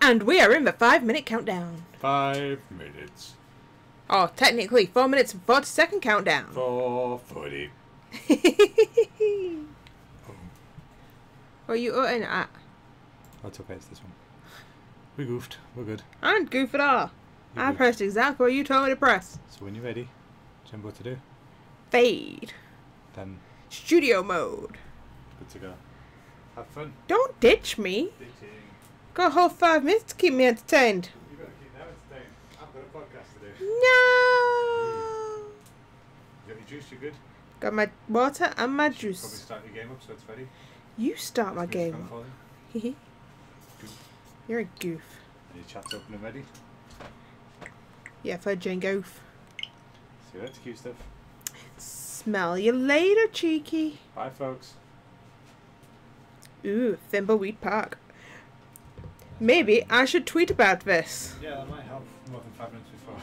And we are in the 5-minute countdown. 5 minutes. Oh, technically 4 minutes and 40-second countdown. 4:40. What are you utting at? That's okay, it's this one. We goofed. We're good. I didn't goof at all. I pressed exactly what you told me to press. So when you're ready, tell me what to do. Fade. Then Studio mode. good to go. Have fun. Don't ditch me. Ditching. Got a whole 5 minutes to keep me entertained. You gotta keep that entertained. I've got a podcast to do. No. You got your juice, you good? Got my water and my Probably juice. start your game up so it's ready. You start my game. Good. You're a goof. And your chat's open and ready. Yeah, for Jane goof. See you later, cute stuff. Smell you later, cheeky. Bye, folks. Ooh, Thimbleweed Park. Maybe I should tweet about this. Yeah, that might help more than 5 minutes before.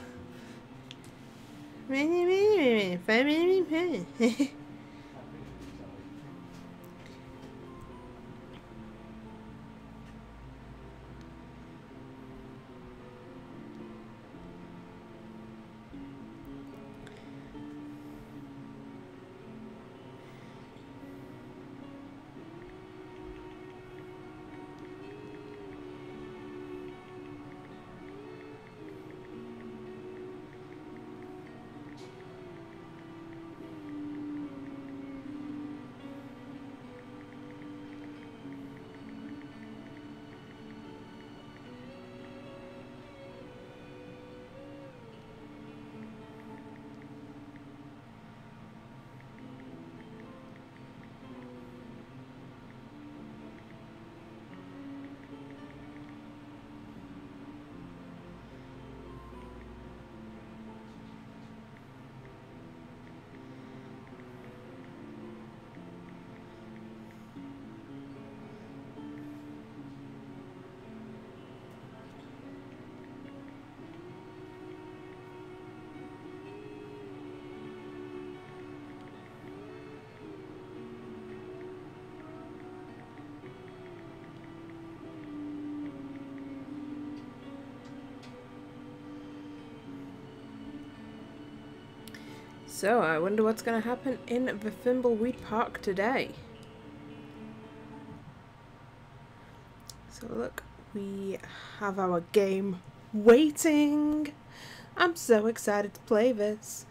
So, I wonder what's going to happen in the Thimbleweed Park today. So look, we have our game waiting. I'm so excited to play this.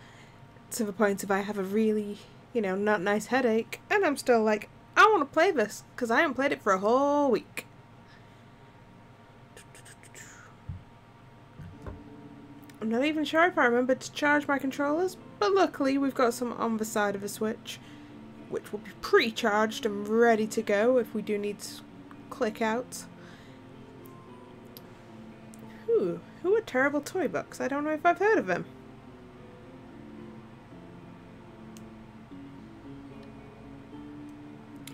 To the point of I have a really, not nice headache. And I'm still like, I want to play this. Because I haven't played it for a whole week. I'm not even sure if I remember to charge my controllers, but luckily we've got some on the side of the Switch, which will be pre-charged and ready to go if we do need to click out. Who are Terrible Toy Box? I don't know if I've heard of them.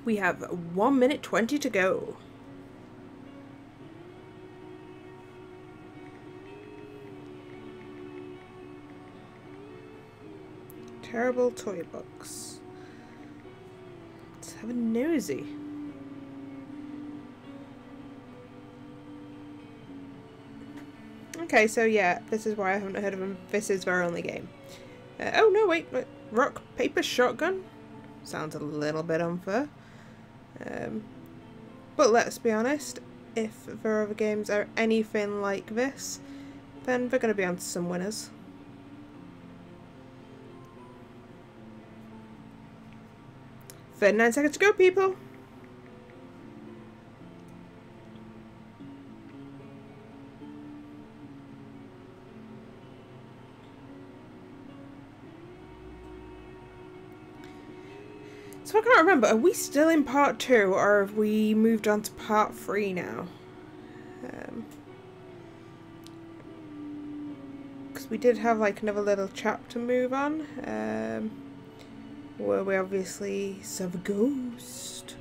We have 1 minute 20 to go. Terrible Toy Box. Let's have a nosy. Okay, so yeah, this is why I haven't heard of them. This is their only game. Oh no, wait, rock, paper, shotgun? Sounds a little bit unfair. But let's be honest, if their other games are anything like this, then they're going to be on some winners. For 9 seconds to go, people. So I can't remember, are we still in part 2 or have we moved on to part 3 now? Because we did have like another little chapter move on. Where we obviously saw the ghost.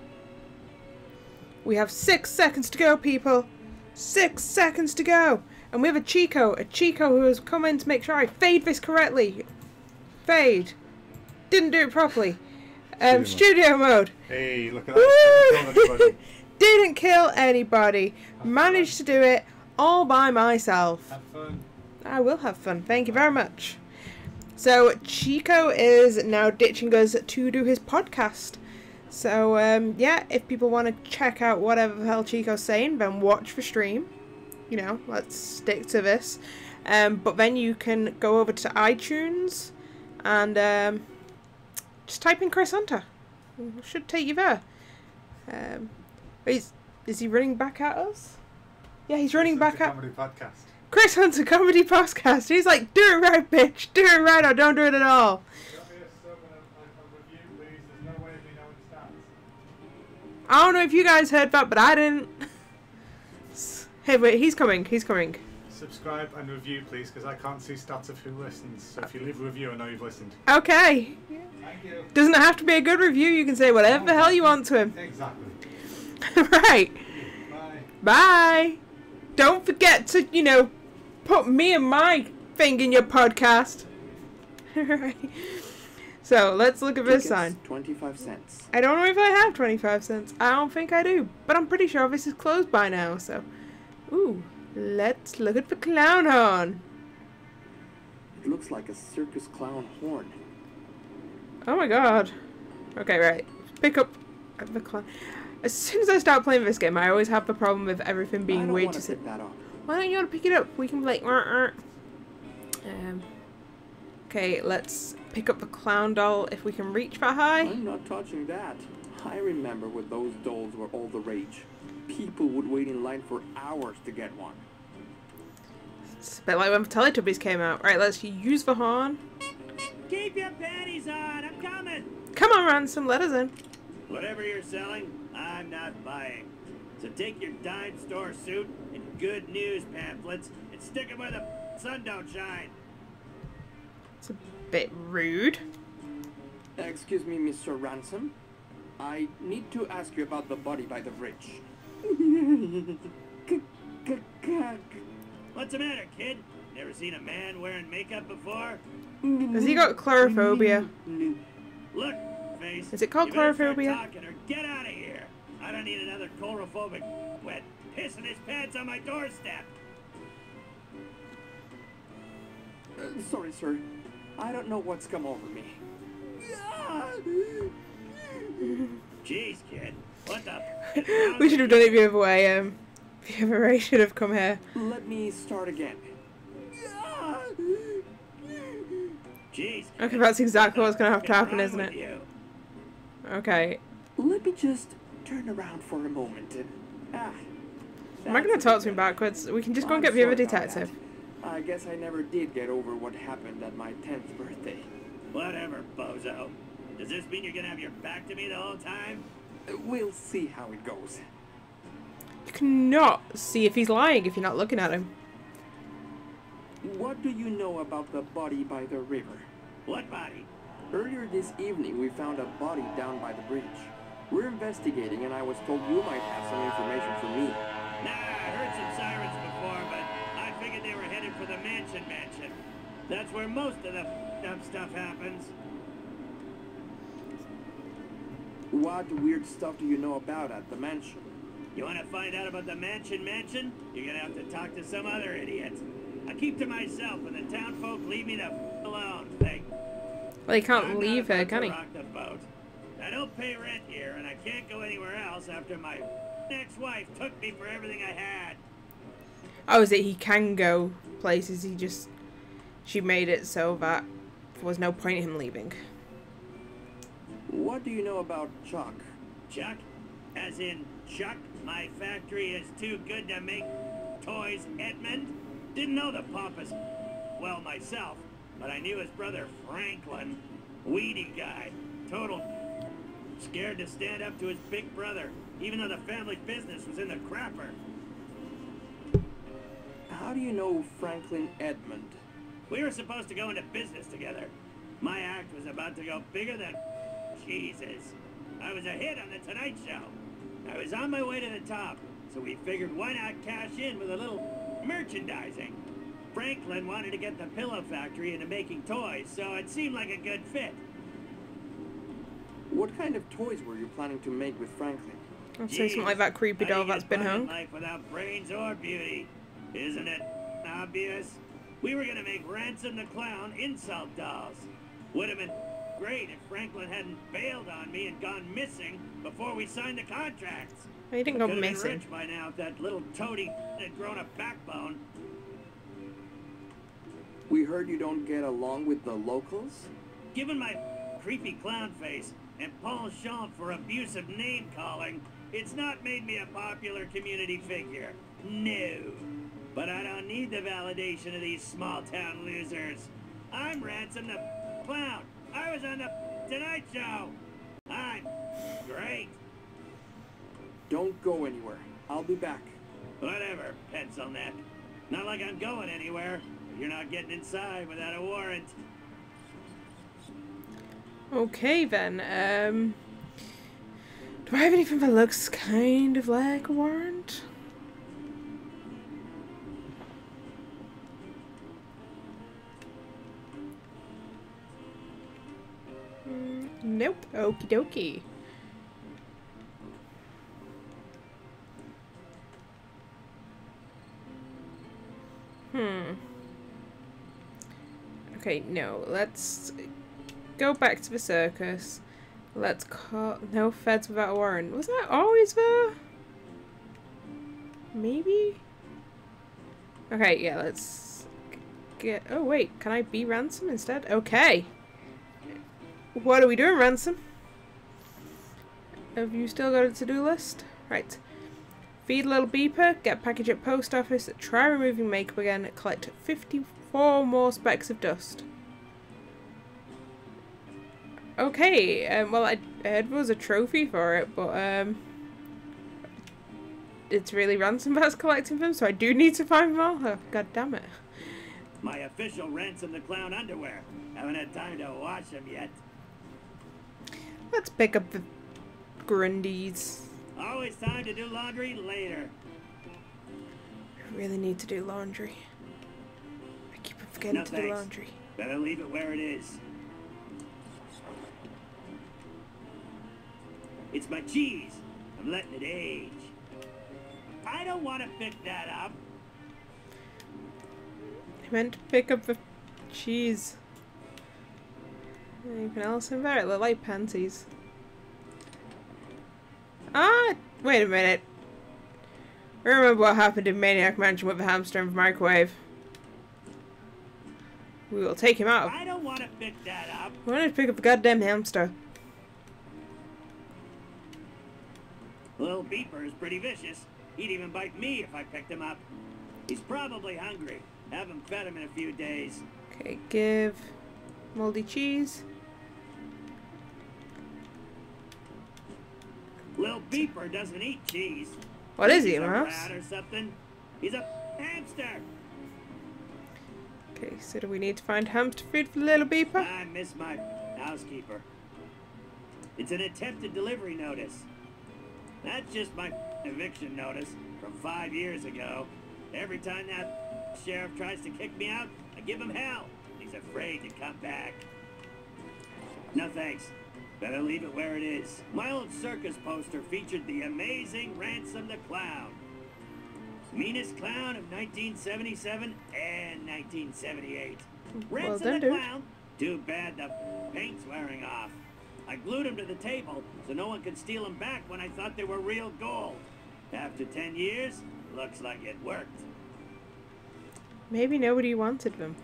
We have 6 seconds to go, people. 6 seconds to go. And we have a Chico who has come in to make sure I fade this correctly. Fade. Didn't do it properly. Studio mode. Hey, look at that. Didn't kill anybody. Managed to do it all by myself. Have fun. I will have fun. Thank you very much. So Chico is now ditching us to do his podcast. So yeah, if people want to check out whatever the hell Chico's saying, then watch the stream. You know, let's stick to this. But then you can go over to iTunes and just type in Chris Hunter. It should take you there. Is he running back at us? Yeah, he's running back at... Comedy podcast. Chris Hunter Comedy Podcast. He's like, do it right, bitch. Do it right or don't do it at all. Drop me a sub and a review, please. There's no way of me knowing stats. I don't know if you guys heard that, but I didn't. Hey, wait, he's coming. He's coming. Subscribe and review, please, because I can't see stats of who listens. So if you leave a review, I know you've listened. Okay. Thank you. Doesn't have to be a good review. You can say whatever the hell you want to him. Exactly. Right. Bye. Bye. Don't forget to, you know, put me and my thing in your podcast. Right. So, let's look at this sign. 25 cents. I don't know if I have 25 cents. I don't think I do. But I'm pretty sure this is closed by now, so... Ooh. Let's look at the clown horn. It looks like a circus clown horn. Oh my god. Okay, right. Pick up the clown. As soon as I start playing this game, I always have the problem with everything being way too simple. That up. Why don't you want to pick it up? We can be like... Okay, let's pick up the clown doll if we can reach that high. I'm not touching that. I remember when those dolls were all the rage. People would wait in line for hours to get one. It's a bit like when the Teletubbies came out. Right, let's use the horn. Keep your panties on, I'm coming! Come on, Ransom, let us in. Whatever you're selling, I'm not buying. So take your dime store suit and good news pamphlets and stick them where the sun don't shine. It's a bit rude. Excuse me, Mr. Ransom. I need to ask you about the body by the bridge. What's the matter, kid? Never seen a man wearing makeup before? Has he got chlorophobia? Look, face. Is it called you better start chlorophobia? talking or get out of here. I don't need another chlorophobic wet pissing his pants on my doorstep. Sorry, sir. I don't know what's come over me. Jeez, kid. What the? We should have done it the other way. The other way should have come here. Let me start again. Jeez. Okay, that's exactly what's going to have to happen, Wrong isn't with it? you? Okay. Let me just turn around for a moment and... Am I going to talk to him backwards? We can just go and get the other detective. I guess I never did get over what happened at my 10th birthday. Whatever, bozo. Does this mean you're gonna have your back to me the whole time? We'll see how it goes. You cannot see if he's lying if you're not looking at him. What do you know about the body by the river? What body? Earlier this evening, we found a body down by the bridge. We're investigating, and I was told you might have some information for me. Nah, I heard some sirens before, but I figured they were headed for the mansion. That's where most of the up stuff happens. What weird stuff do you know about at the mansion? You want to find out about the mansion? You're gonna have to talk to some other idiot. I keep to myself, and the town folk leave me the alone. Well, he can't I'm leave not her, about can to he? rock the boat. I don't pay rent here, and I can't go anywhere else after my ex-wife took me for everything I had. Oh, is it he can go places, she made it so that there was no point in him leaving. What do you know about Chuck? Chuck? As in, Chuck, my factory is too good to make toys, Edmund? Didn't know the pompous well myself, but I knew his brother Franklin. Weedy guy. Total scared to stand up to his big brother, even though the family business was in the crapper. How do you know Franklin Edmund? We were supposed to go into business together. My act was about to go bigger than Jesus. I was a hit on the Tonight Show. I was on my way to the top, so we figured why not cash in with a little merchandising. Franklin wanted to get the pillow factory into making toys, so it seemed like a good fit. What kind of toys were you planning to make with Franklin? I'd say something like that creepy doll that's been hung. Life without brains or beauty. Isn't it obvious? We were gonna make Ransom the Clown insult dolls. Would have been great if Franklin hadn't bailed on me and gone missing before we signed the contracts. He didn't go Could have been missing. rich by now if that little toady had grown a backbone. We heard you don't get along with the locals? Given my creepy clown face and penchant for abusive name-calling, it's not made me a popular community figure. No. But I don't need the validation of these small-town losers. I'm Ransom the Clown. I was on the Tonight Show. I'm great. Don't go anywhere. I'll be back. Whatever, pencil neck. Not like I'm going anywhere. You're not getting inside without a warrant. Okay then, do I have anything that looks kind of like a warrant? Nope. Okie dokie. Okay, no, let's go back to the circus. Let's call... No feds without a warrant. Was that always there? Maybe? Okay, yeah, let's get... Oh, wait, can I be Ransom instead? Okay. What are we doing, Ransom? Have you still got a to-do list? Right. Feed little beeper, get package at post office, try removing makeup again, collect 54 more specks of dust. Okay, well I heard there was a trophy for it, but it's really Ransom that's collecting them, so I do need to find them all. Oh, god damn it. My official Ransom the Clown underwear. Haven't had time to wash them yet. Let's pick up the Grundies. Always time to do laundry later. I really need to do laundry. I keep forgetting to do laundry. Better leave it where it is. It's my cheese. I'm letting it age. I don't want to pick that up. I meant to pick up the cheese. Anything else in there? The light panties. Ah, wait a minute. Remember what happened in Maniac Mansion with the hamster in the microwave? We will take him out. I don't want to pick that up. I wanted to pick up the goddamn hamster. Little Beeper is pretty vicious. He'd even bite me if I picked him up. He's probably hungry. Haven't fed him in a few days. Okay, give moldy cheese. Little Beeper doesn't eat cheese. What is he, He's a a mouse? rat or something. He's a hamster. Okay, so do we need to find hamster food for the little beeper? I miss my housekeeper. It's an attempted delivery notice. That's just my eviction notice from 5 years ago. Every time that sheriff tries to kick me out, I give him hell. He's afraid to come back. No thanks. Better leave it where it is. My old circus poster featured the amazing Ransom the Clown. Meanest clown of 1977 and 1978. Ransom done, the dude. Clown. Too bad the paint's wearing off. I glued him to the table so no one could steal him back when I thought they were real gold. After 10 years, looks like it worked. Maybe nobody wanted them.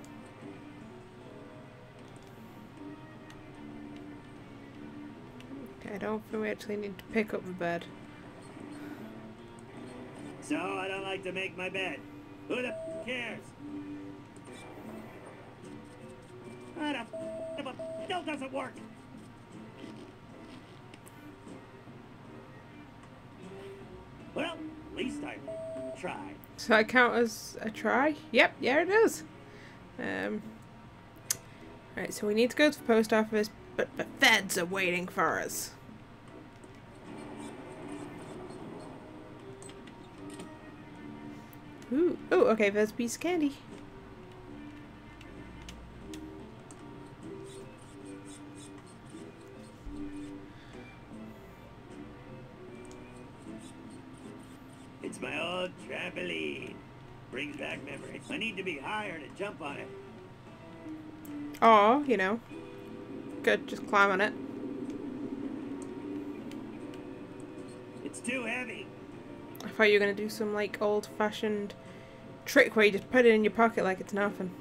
Okay, I don't think we actually need to pick up the bed. So I don't like to make my bed. Who the cares? What the still doesn't work. Well, at least I tried. So I count as a try? Yep, yeah it does. Right, so we need to go to the post office, but the feds are waiting for us. Ooh, oh, okay, there's a piece of candy. It's my old trampoline. Brings back memories. I need to be higher to jump on it. Oh, you know. Good, just climb on it. It's too heavy. I thought you were going to do some, like, old-fashioned trick where you just put it in your pocket like it's nothing.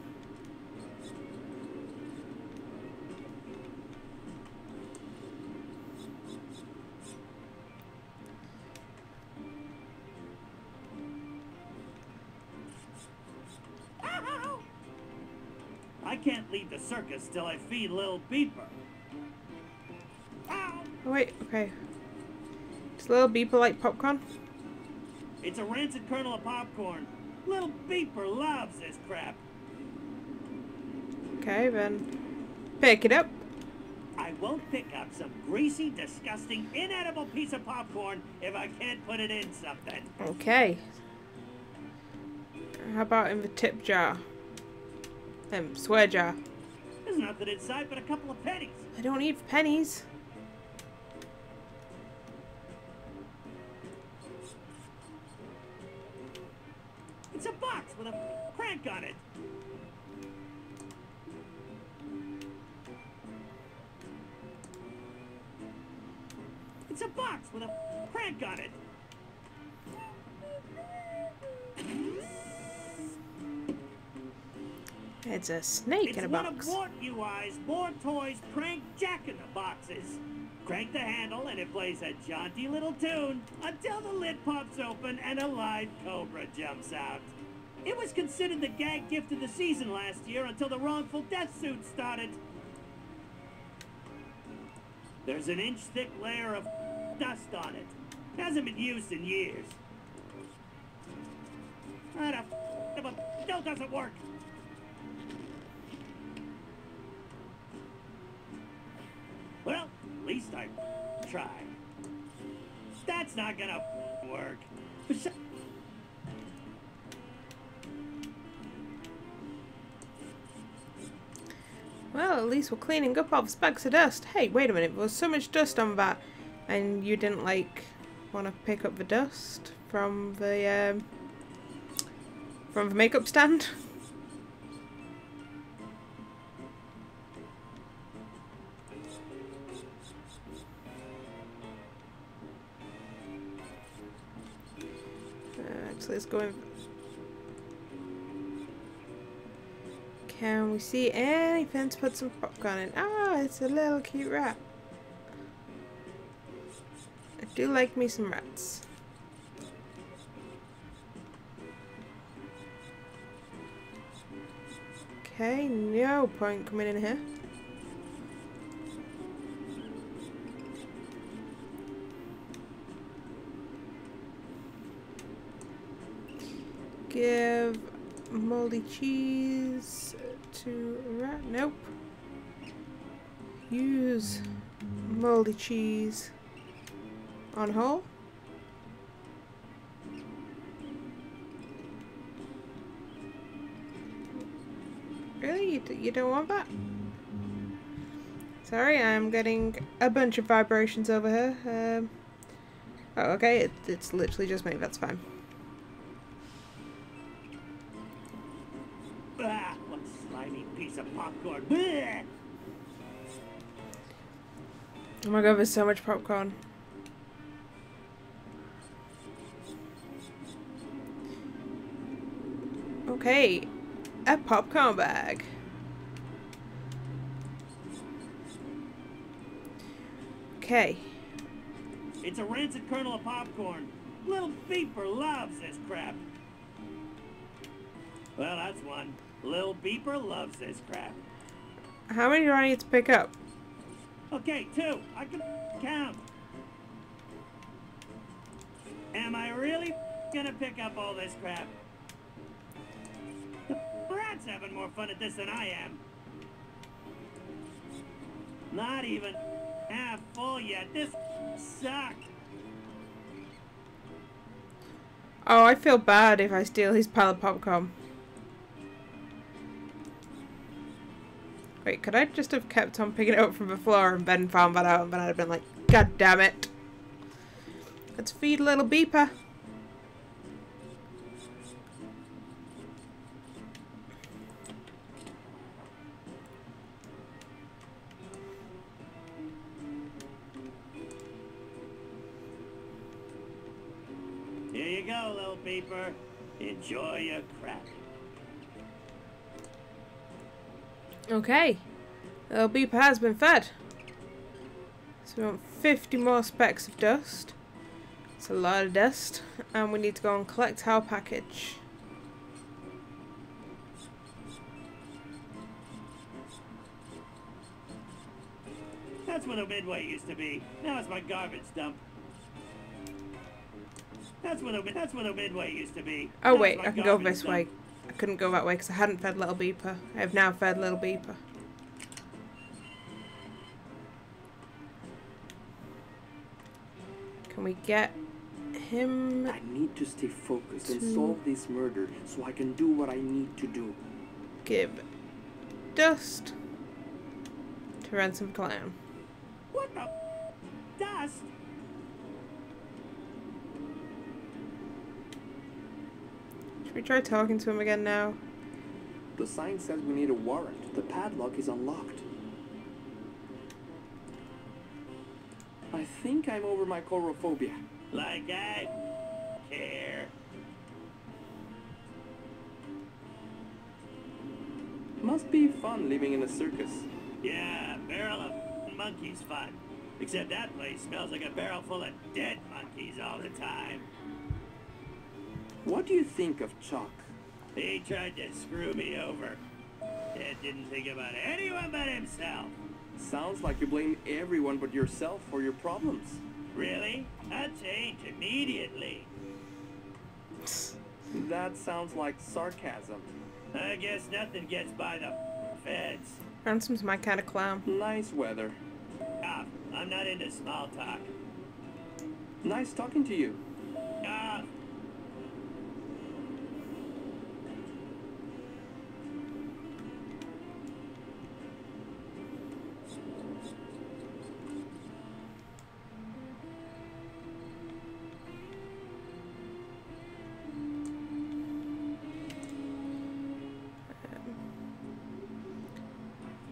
I can't leave the circus till I feed Lil Beeper. Ow! Oh, wait, okay. Does Little Beeper like popcorn? It's a rancid kernel of popcorn. Little Beeper loves this crap. Okay, then. Pick it up. I won't pick up some greasy, disgusting, inedible piece of popcorn if I can't put it in something. Okay. How about in the tip jar? Swear jar. There's nothing inside but a couple of pennies. I don't need pennies. It's a box with a crank on it. It's a box with a crank on it. It's a snake in a box. It's one of Wart UI's More Toys Prank Jack-in-the-Boxes. Crank the handle and it plays a jaunty little tune until the lid pops open and a live cobra jumps out. It was considered the gag gift of the season last year until the wrongful death suit started. There's an inch-thick layer of dust on it. Hasn't been used in years. Still doesn't work. Well, at least I tried. That's not gonna work. Well, at least we're cleaning up all the specks of dust. Hey, wait a minute. There was so much dust on that, and you didn't, like, want to pick up the dust from the makeup stand? Actually, let's go in. Can we see anything to put some popcorn in? Oh, it's a little cute rat. I do like me some rats. Okay, no point coming in here. Give moldy cheese to rat. Nope. Use moldy cheese on hole. Really? You don't want that? Sorry, I'm getting a bunch of vibrations over here. Oh, okay. It's literally just me. That's fine. Ah, what slimy piece of popcorn. Blech. Oh my god, there's so much popcorn. Okay, a popcorn bag. Okay. It's a rancid kernel of popcorn. Little Beeper loves this crap. Well, that's one. Lil Beeper loves this crap. How many do I need to pick up? Okay, 2. I can count. Am I really gonna pick up all this crap? The rat's having more fun at this than I am. Not even half full yet. This sucks. Oh, I feel bad if I steal his pile of popcorn. Wait, could I just have kept on picking it up from the floor and Ben found that out and then I'd have been like, God damn it. Let's feed little Beeper. you go, little beeper. Enjoy your crack. Okay. Little beeper has been fed. So we want 50 more specks of dust. It's a lot of dust. And we need to go and collect our package. That's what a midway used to be. Now it's my garbage dump. That's what a midway used to be. Oh Now wait, it's my I can go garbage this dump. way. I couldn't go that way because I hadn't fed Little Beeper. I have now fed Little Beeper. Can we get him? I need to stay focused and solve this murder so I can do what I need to do. Give dust to Ransom Clown. What the? Dust? Should we try talking to him again now? The sign says we need a warrant. The padlock is unlocked. I think I'm over my chorophobia. Like I care. Must be fun living in a circus. Yeah, barrel of monkeys fun. Except that place smells like a barrel full of dead monkeys all the time. What do you think of Chuck? He tried to screw me over. Dad didn't think about anyone but himself. Sounds like you blame everyone but yourself for your problems. Really? I'd change immediately. That sounds like sarcasm. I guess nothing gets by the feds. Ransom's my kind of clown. Nice weather. Ah, I'm not into small talk. Nice talking to you. Ah.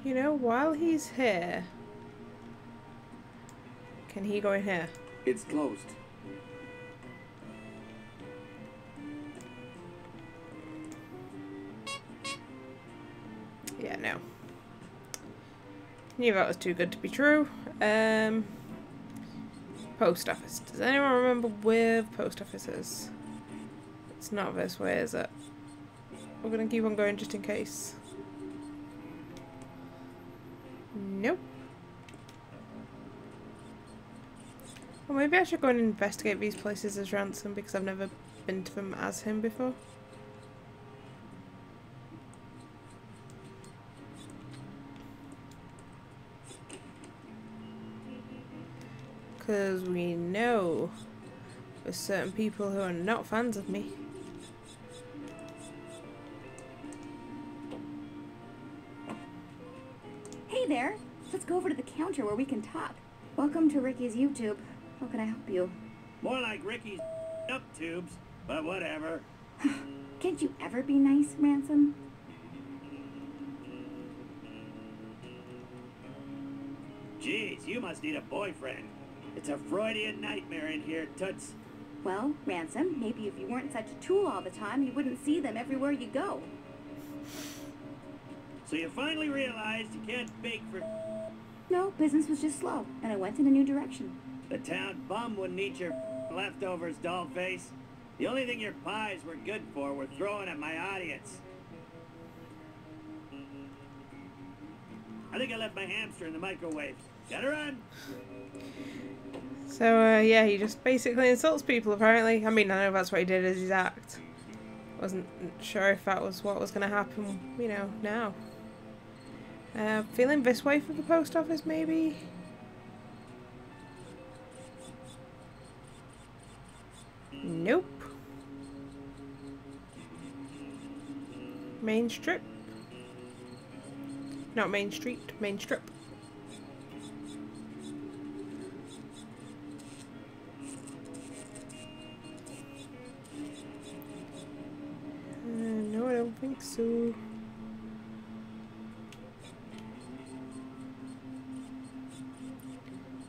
You know, while he's here, can he go in here? It's closed. Yeah, no. Knew that was too good to be true. Post office. Does anyone remember where the post office is? It's not this way, is it? We're gonna keep on going just in case. Nope. Well, maybe I should go and investigate these places as Ransom because I've never been to them as him before. Because we know there's certain people who are not fans of me. Hey there! Let's go over to the counter where we can talk. Welcome to Ricky's YouTube. How can I help you? More like Ricky's up tubes, but whatever. Can't you ever be nice, Ransom? Jeez, you must need a boyfriend. It's a Freudian nightmare in here, Toots. Well, Ransom, maybe if you weren't such a tool all the time, you wouldn't see them everywhere you go. So you finally realized you can't bake for... No, business was just slow, and I went in a new direction. The town bum wouldn't eat your leftovers, dollface. The only thing your pies were good for were throwing at my audience. I think I left my hamster in the microwave. Gotta run! So, yeah, he just basically insults people, apparently. I mean, I know that's what he did as his act. Wasn't sure if that was what was going to happen, you know, now. Feeling this way for the post office, maybe? Nope. Main Strip. Not Main Street, Main Strip. No, I don't think so.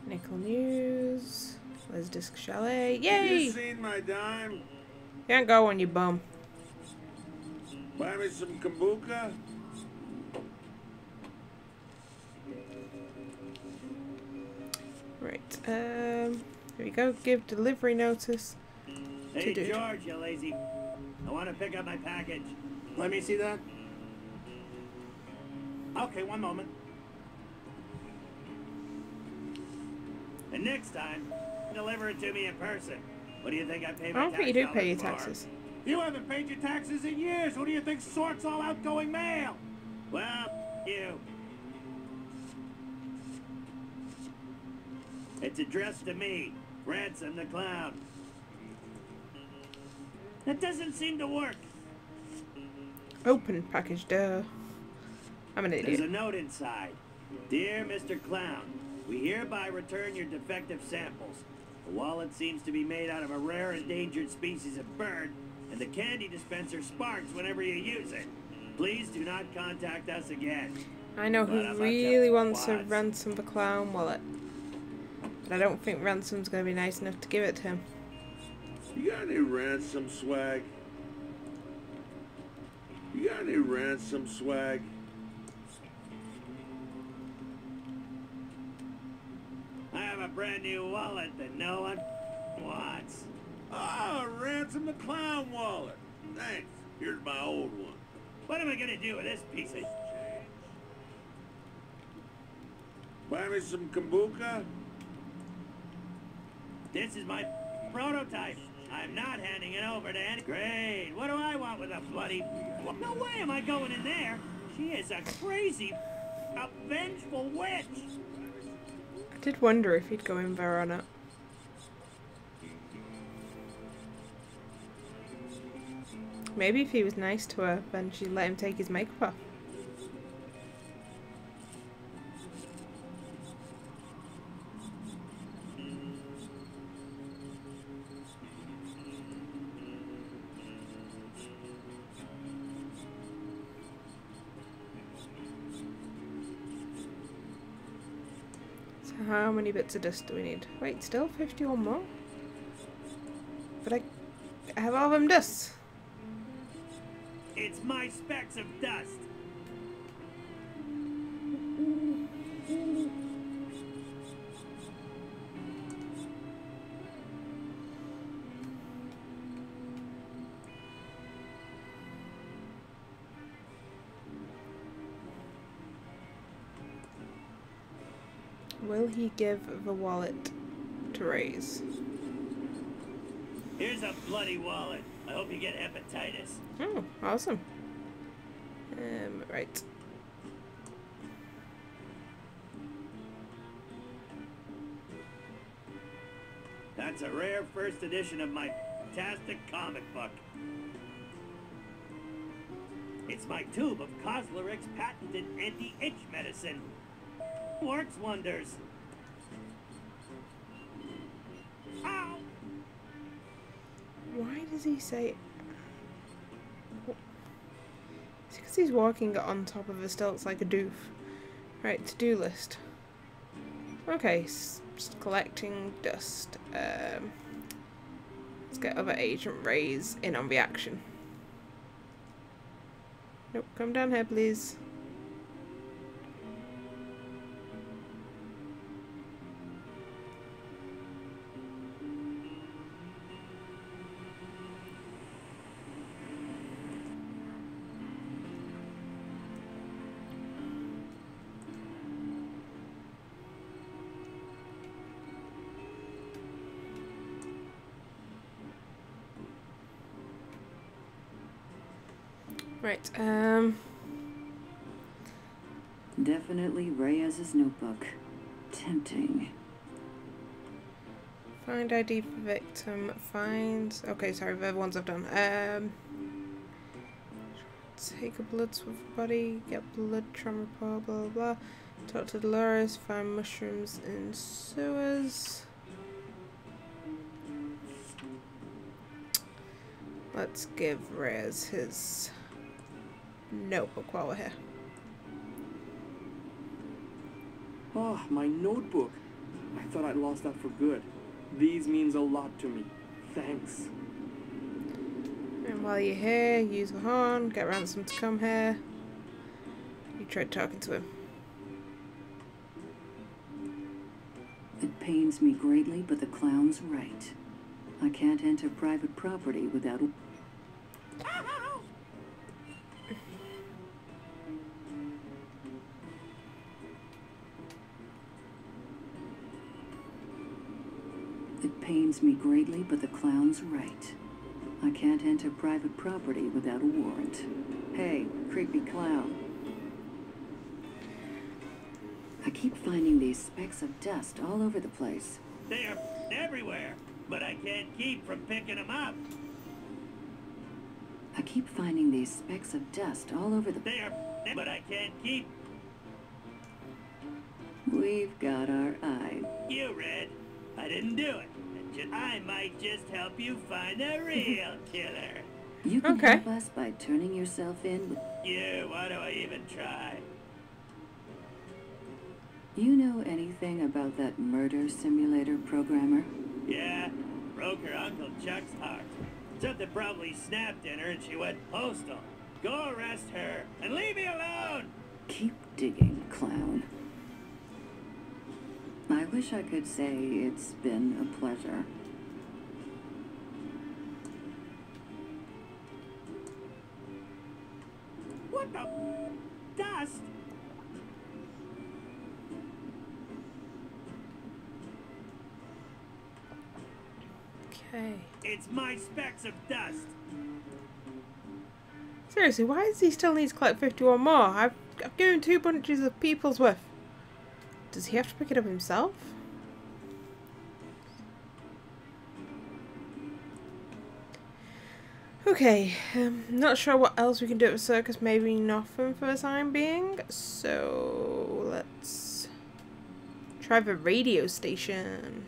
Nickel News. Let's Disc Chalet. Yay! You seen my dime? Can't go on, you bum. Buy me some kombucha? Right, here we go. Give delivery notice to Hey, dude. George, you lazy. I want to pick up my package. Let me see that. Okay, one moment. And next time, deliver it to me in person. What do you think I pay my I don't think you tax do pay your dollars for? taxes. You haven't paid your taxes in years. Who do you think sorts all outgoing mail? Well, you. It's addressed to me, Ransom the Clown. That doesn't seem to work. Open package, duh. I'm an There's idiot. a note inside. Dear Mr. Clown, we hereby return your defective samples. The wallet seems to be made out of a rare endangered species of bird, and the candy dispenser sparks whenever you use it. Please do not contact us again. I know What who about really you? wants to What? ransom the clown wallet. But I don't think Ransom's going to be nice enough to give it to him. You got any ransom swag? You got any ransom swag? I have a brand new wallet that no one wants. Ah, ransom the clown wallet. Thanks. Here's my old one. What am I gonna do with this piece of... Buy me some kombucha? This is my prototype. I'm not handing it over to any... Great. What do I want with a bloody... No way am I going in there. She is a crazy, a vengeful witch. I did wonder if he'd go in there or not. Maybe if he was nice to her, then she'd let him take his makeup off. So how many bits of dust do we need? Wait, still 51 more? But I have all them dusts. It's my specks of dust. Will he give the wallet to Ray's? Here's a bloody wallet. I hope you get hepatitis. Oh, awesome. Right. That's a rare first edition of my fantastic comic book. It's my tube of Cosleric's patented anti-itch medicine. Works wonders. Ow! Why does he say... It's because he's walking on top of the stilts like a doof. Right, to-do list. Okay, just collecting dust. Let's get other Agent Rays in on the action. Nope, come down here, please. Right, Definitely Reyes's notebook. Tempting. find ID for victim, find... Okay, sorry, the other ones I've done. Take a blood swift body, get blood trauma report, blah blah blah. Talk to Dolores, find mushrooms in sewers. Let's give Reyes his notebook while we're here. Oh, my notebook. I thought I'd lost that for good. These means a lot to me. Thanks. While you're here, use the horn, get Ransom to come here. You tried talking to him. It pains me greatly, but the clown's right. I can't enter private property without... It pains me greatly, but the clown's right. I can't enter private property without a warrant. Hey, creepy clown. I keep finding these specks of dust all over the place. They're everywhere, but I can't keep from picking them up. I keep finding these specks of dust all over the... But I can't keep... We've got our eye. You, Red. I didn't do it. I might just help you find the real killer. You can Okay. help us by turning yourself in with... Why do I even try? You know anything about that murder simulator programmer? Yeah, broke her Uncle Chuck's heart. Something probably snapped in her and she went postal. Go arrest her and leave me alone! Keep digging, clown. I wish I could say it's been a pleasure. What the... dust? Okay. It's my specks of dust. Seriously, why does he still need to collect 51 more? I've given 2 bunches of people's worth. Does he have to pick it up himself? Okay, not sure what else we can do at the circus, maybe nothing for the time being, so let's try the radio station.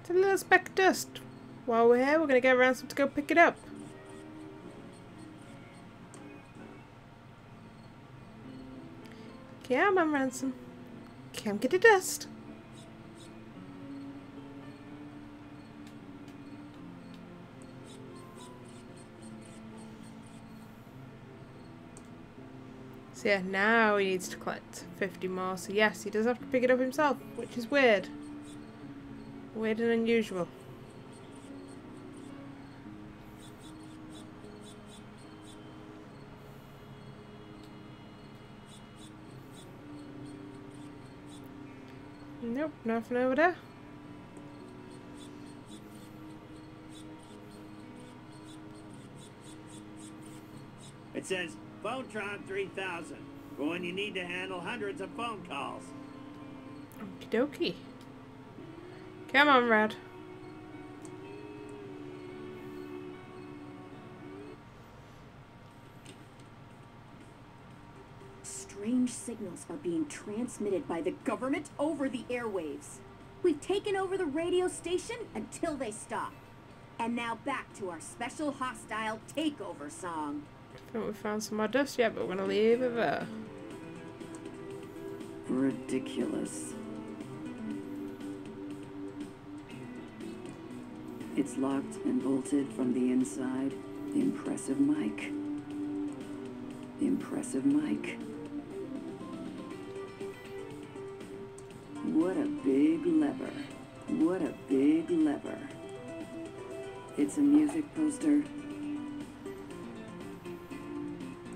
It's a little speck of dust. While we're here, we're going to get Ransom to go pick it up. Come on, Ransom. Come get the dust. So yeah, now he needs to collect 50 more. So yes, he does have to pick it up himself, which is weird. Weird and unusual. Nope, nothing over there. It says Photron 3000 for when you need to handle hundreds of phone calls. Okie dokie. Come on, Red. Strange signals are being transmitted by the government over the airwaves. We've taken over the radio station until they stop. And now back to our special hostile takeover song. I think we found some more dust yet, but we're going to leave it there. Ridiculous. It's locked and bolted from the inside. Impressive Mike. Impressive Mike. What a big lever. What a big lever. It's a music poster.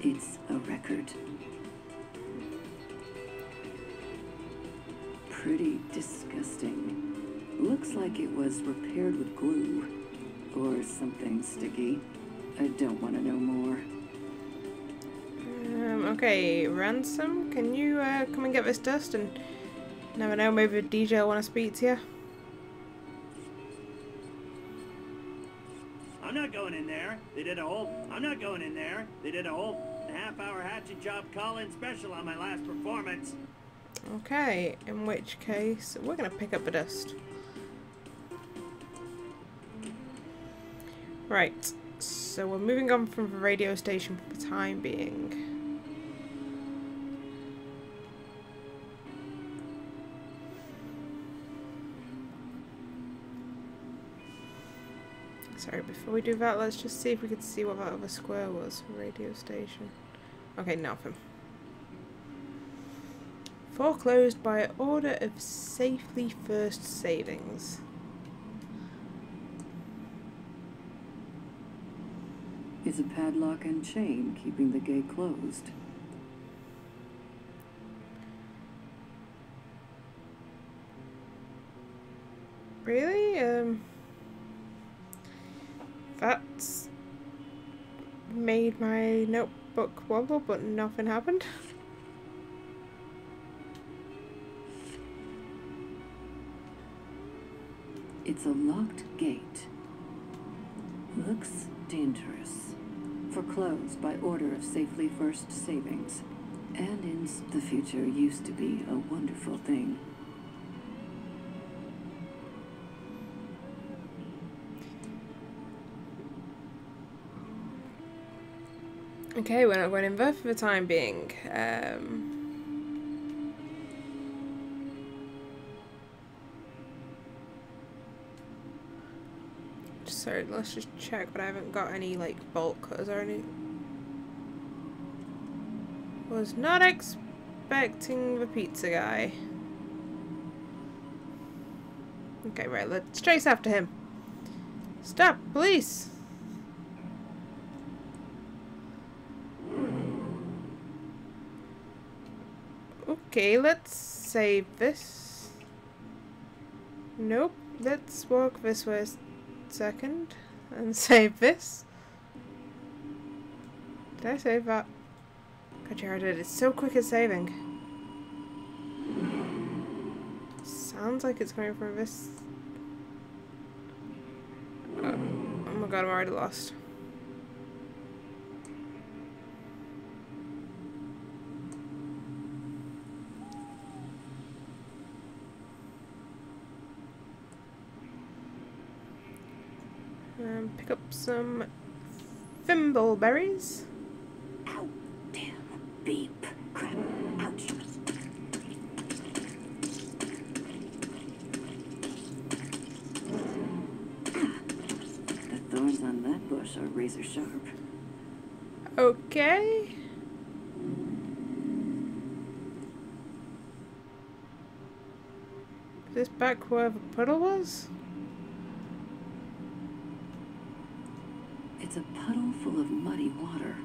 It's a record. Pretty disgusting. Looks like it was repaired with glue. Or something sticky. I don't want to know more. Okay, Ransom, can you come and get this dust? And never know, maybe the DJ will want to speak to you. I'm not going in there. They did a whole... I'm not going in there. They did a whole half-hour hatchet job call-in special on my last performance. Okay, in which case, we're going to pick up the dust. Right, so we're moving on from the radio station for the time being. Sorry, before we do that, let's just see if we could see what that other square was. Radio station. Okay, nothing. Foreclosed by order of Safely First Savings. Is a padlock and chain keeping the gate closed? Really? That's made my notebook wobble, but nothing happened. It's a locked gate. Looks dangerous. Foreclosed by order of Safely First Savings. And in the future used to be a wonderful thing. Okay, we're not going in there for the time being. Sorry, let's just check, but I haven't got any, like, bolt cutters or any. Was not expecting the pizza guy. Okay, right, let's chase after him. Stop, police! Okay, let's save this. Nope, let's walk this way a second and save this. Did I save that? God, yeah, I did. It's so quick at saving. Sounds like it's going for this. Oh my god, I'm already lost. Pick up some thimbleberries. Ow, damn, beep, crap, ouch. The thorns on that bush are razor sharp. Okay. Is this back where the puddle was? It's a puddle full of muddy water.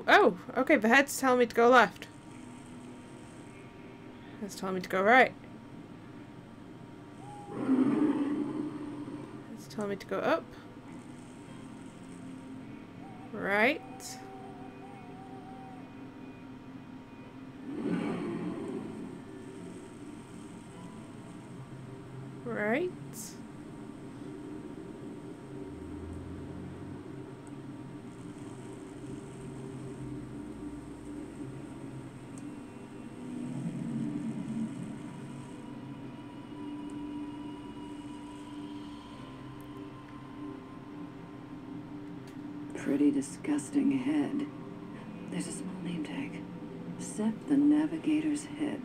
Oh, okay, the head's telling me to go left. It's telling me to go right. It's telling me to go up. Right. Right. Pretty disgusting head. There's a small name tag. Seth the Navigator's head.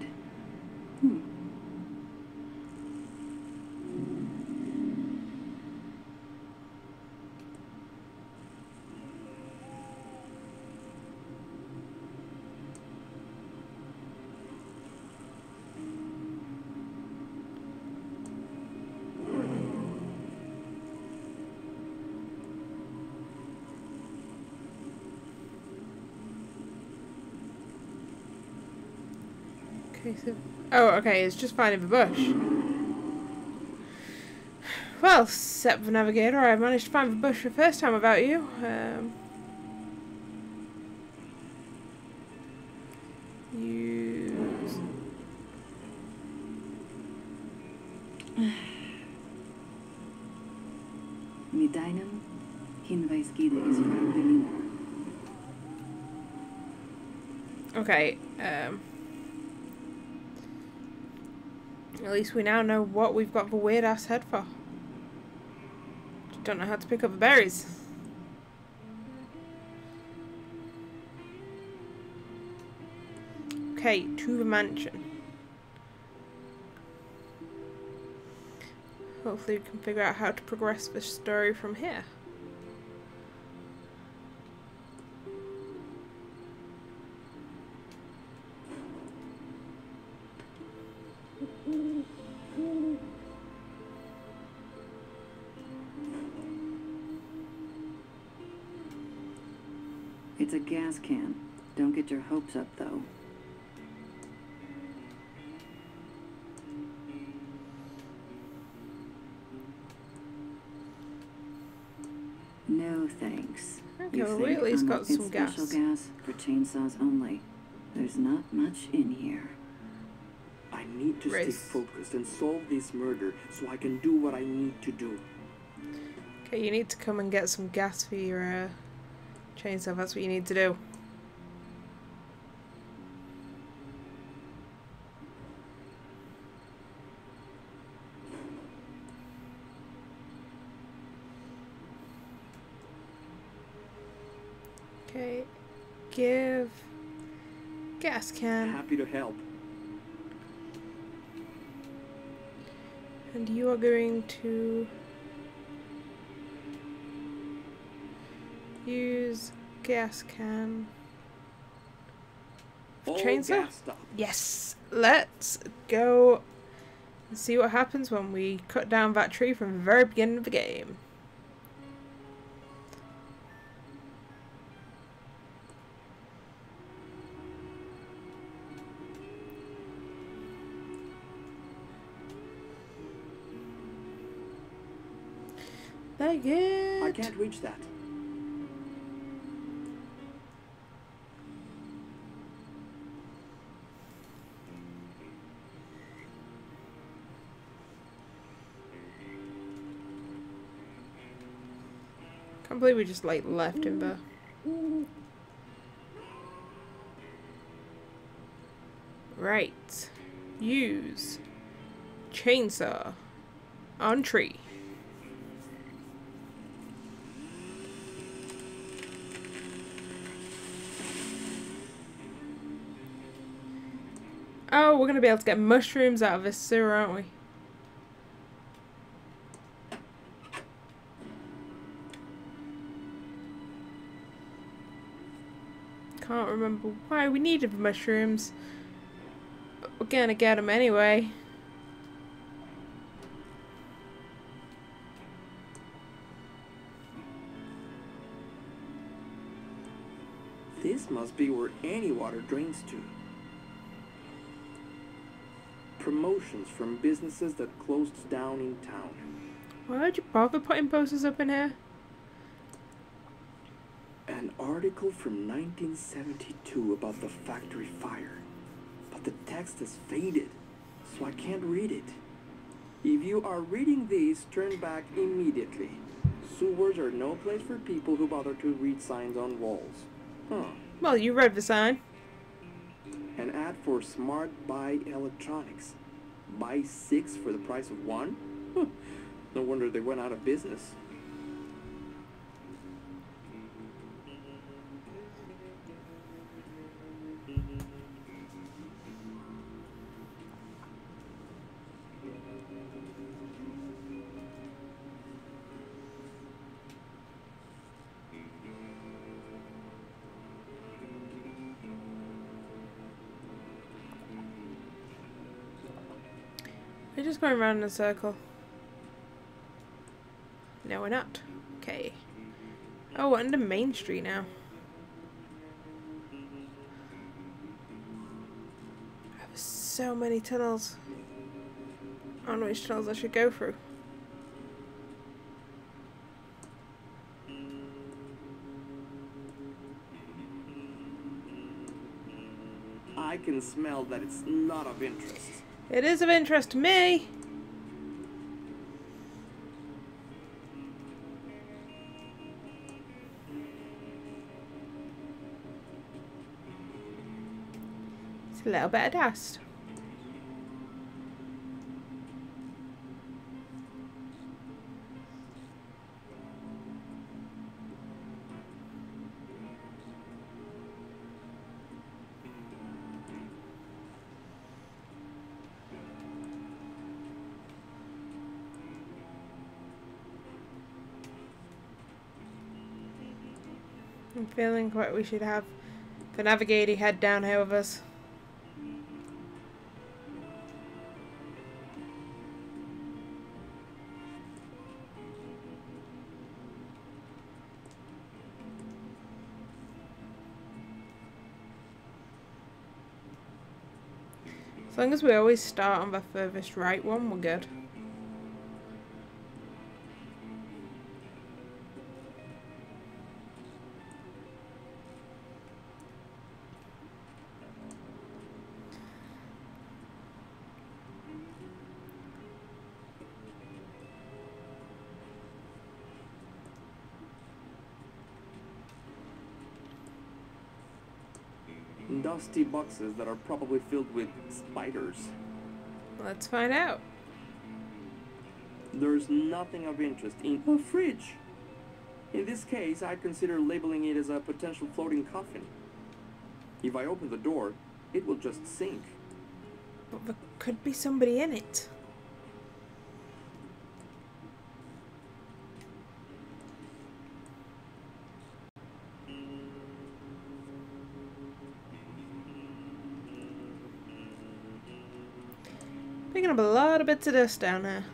Okay, so oh, okay, it's just finding the bush. Well, Seth the Navigator, I managed to find the bush the first time without you. Use. Midinum hinweisgebe is from Berlin. Okay, at least we now know what we've got the weird ass head for. don't know how to pick up the berries. Okay, to the mansion. Hopefully we can figure out how to progress the story from here. It's a gas can. Don't get your hopes up, though. No thanks. Okay, You well, think we at least I'm got looking some special gas. gas for chainsaws only. There's not much in here. I need to stay Race. focused and solve this murder so I can do what I need to do. Okay, you need to come and get some gas for your chainsaw. That's what you need to do. Okay, give gas can, Happy to help. and you are going to use gas can. All Chainsaw? gas stop. Yes, let's go and see what happens when we cut down that tree from the very beginning of the game. Like it. I can't reach that. Can't believe we just like left him there. Right. Use chainsaw on tree. Oh, we're gonna be able to get mushrooms out of this sewer, aren't we? Can't remember why we needed the mushrooms. But we're gonna get them anyway. This must be where any water drains to. Promotions from businesses that closed down in town. Why would you bother putting posters up in here? An article from 1972 about the factory fire. But the text has faded, so I can't read it. If you are reading these, turn back immediately. Sewers are no place for people who bother to read signs on walls. Huh. Well, you read the sign. An ad for Smart Buy Electronics. Buy 6 for the price of 1? Huh. No wonder they went out of business. We're just going around in a circle. No, we're not. Okay. Oh, we're under Main Street now. I have so many tunnels. I don't know which tunnels I should go through. I can smell that it's not of interest. It is of interest to me. It's a little bit of dust. I'm feeling quite we should have the navigator head down here with us. As long as we always start on the furthest right one, we're good. Dusty boxes that are probably filled with spiders. Let's find out. There's nothing of interest in a fridge. In this case, I'd consider labeling it as a potential floating coffin. If I open the door, it will just sink. But there could be somebody in it. Picking up a lot of bits of dust down there.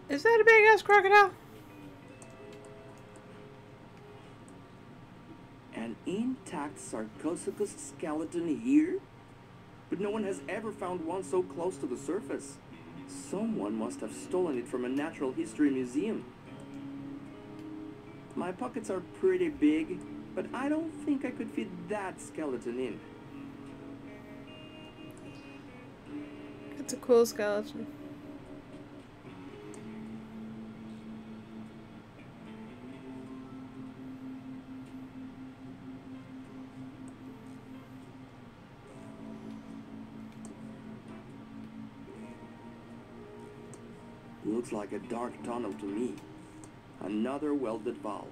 Is that a big ass crocodile? An intact sarcophagus skeleton here? But no one has ever found one so close to the surface. Someone must have stolen it from a natural history museum. My pockets are pretty big, but I don't think I could fit that skeleton in. It's a cool skeleton. Looks like a dark tunnel to me. Another welded valve.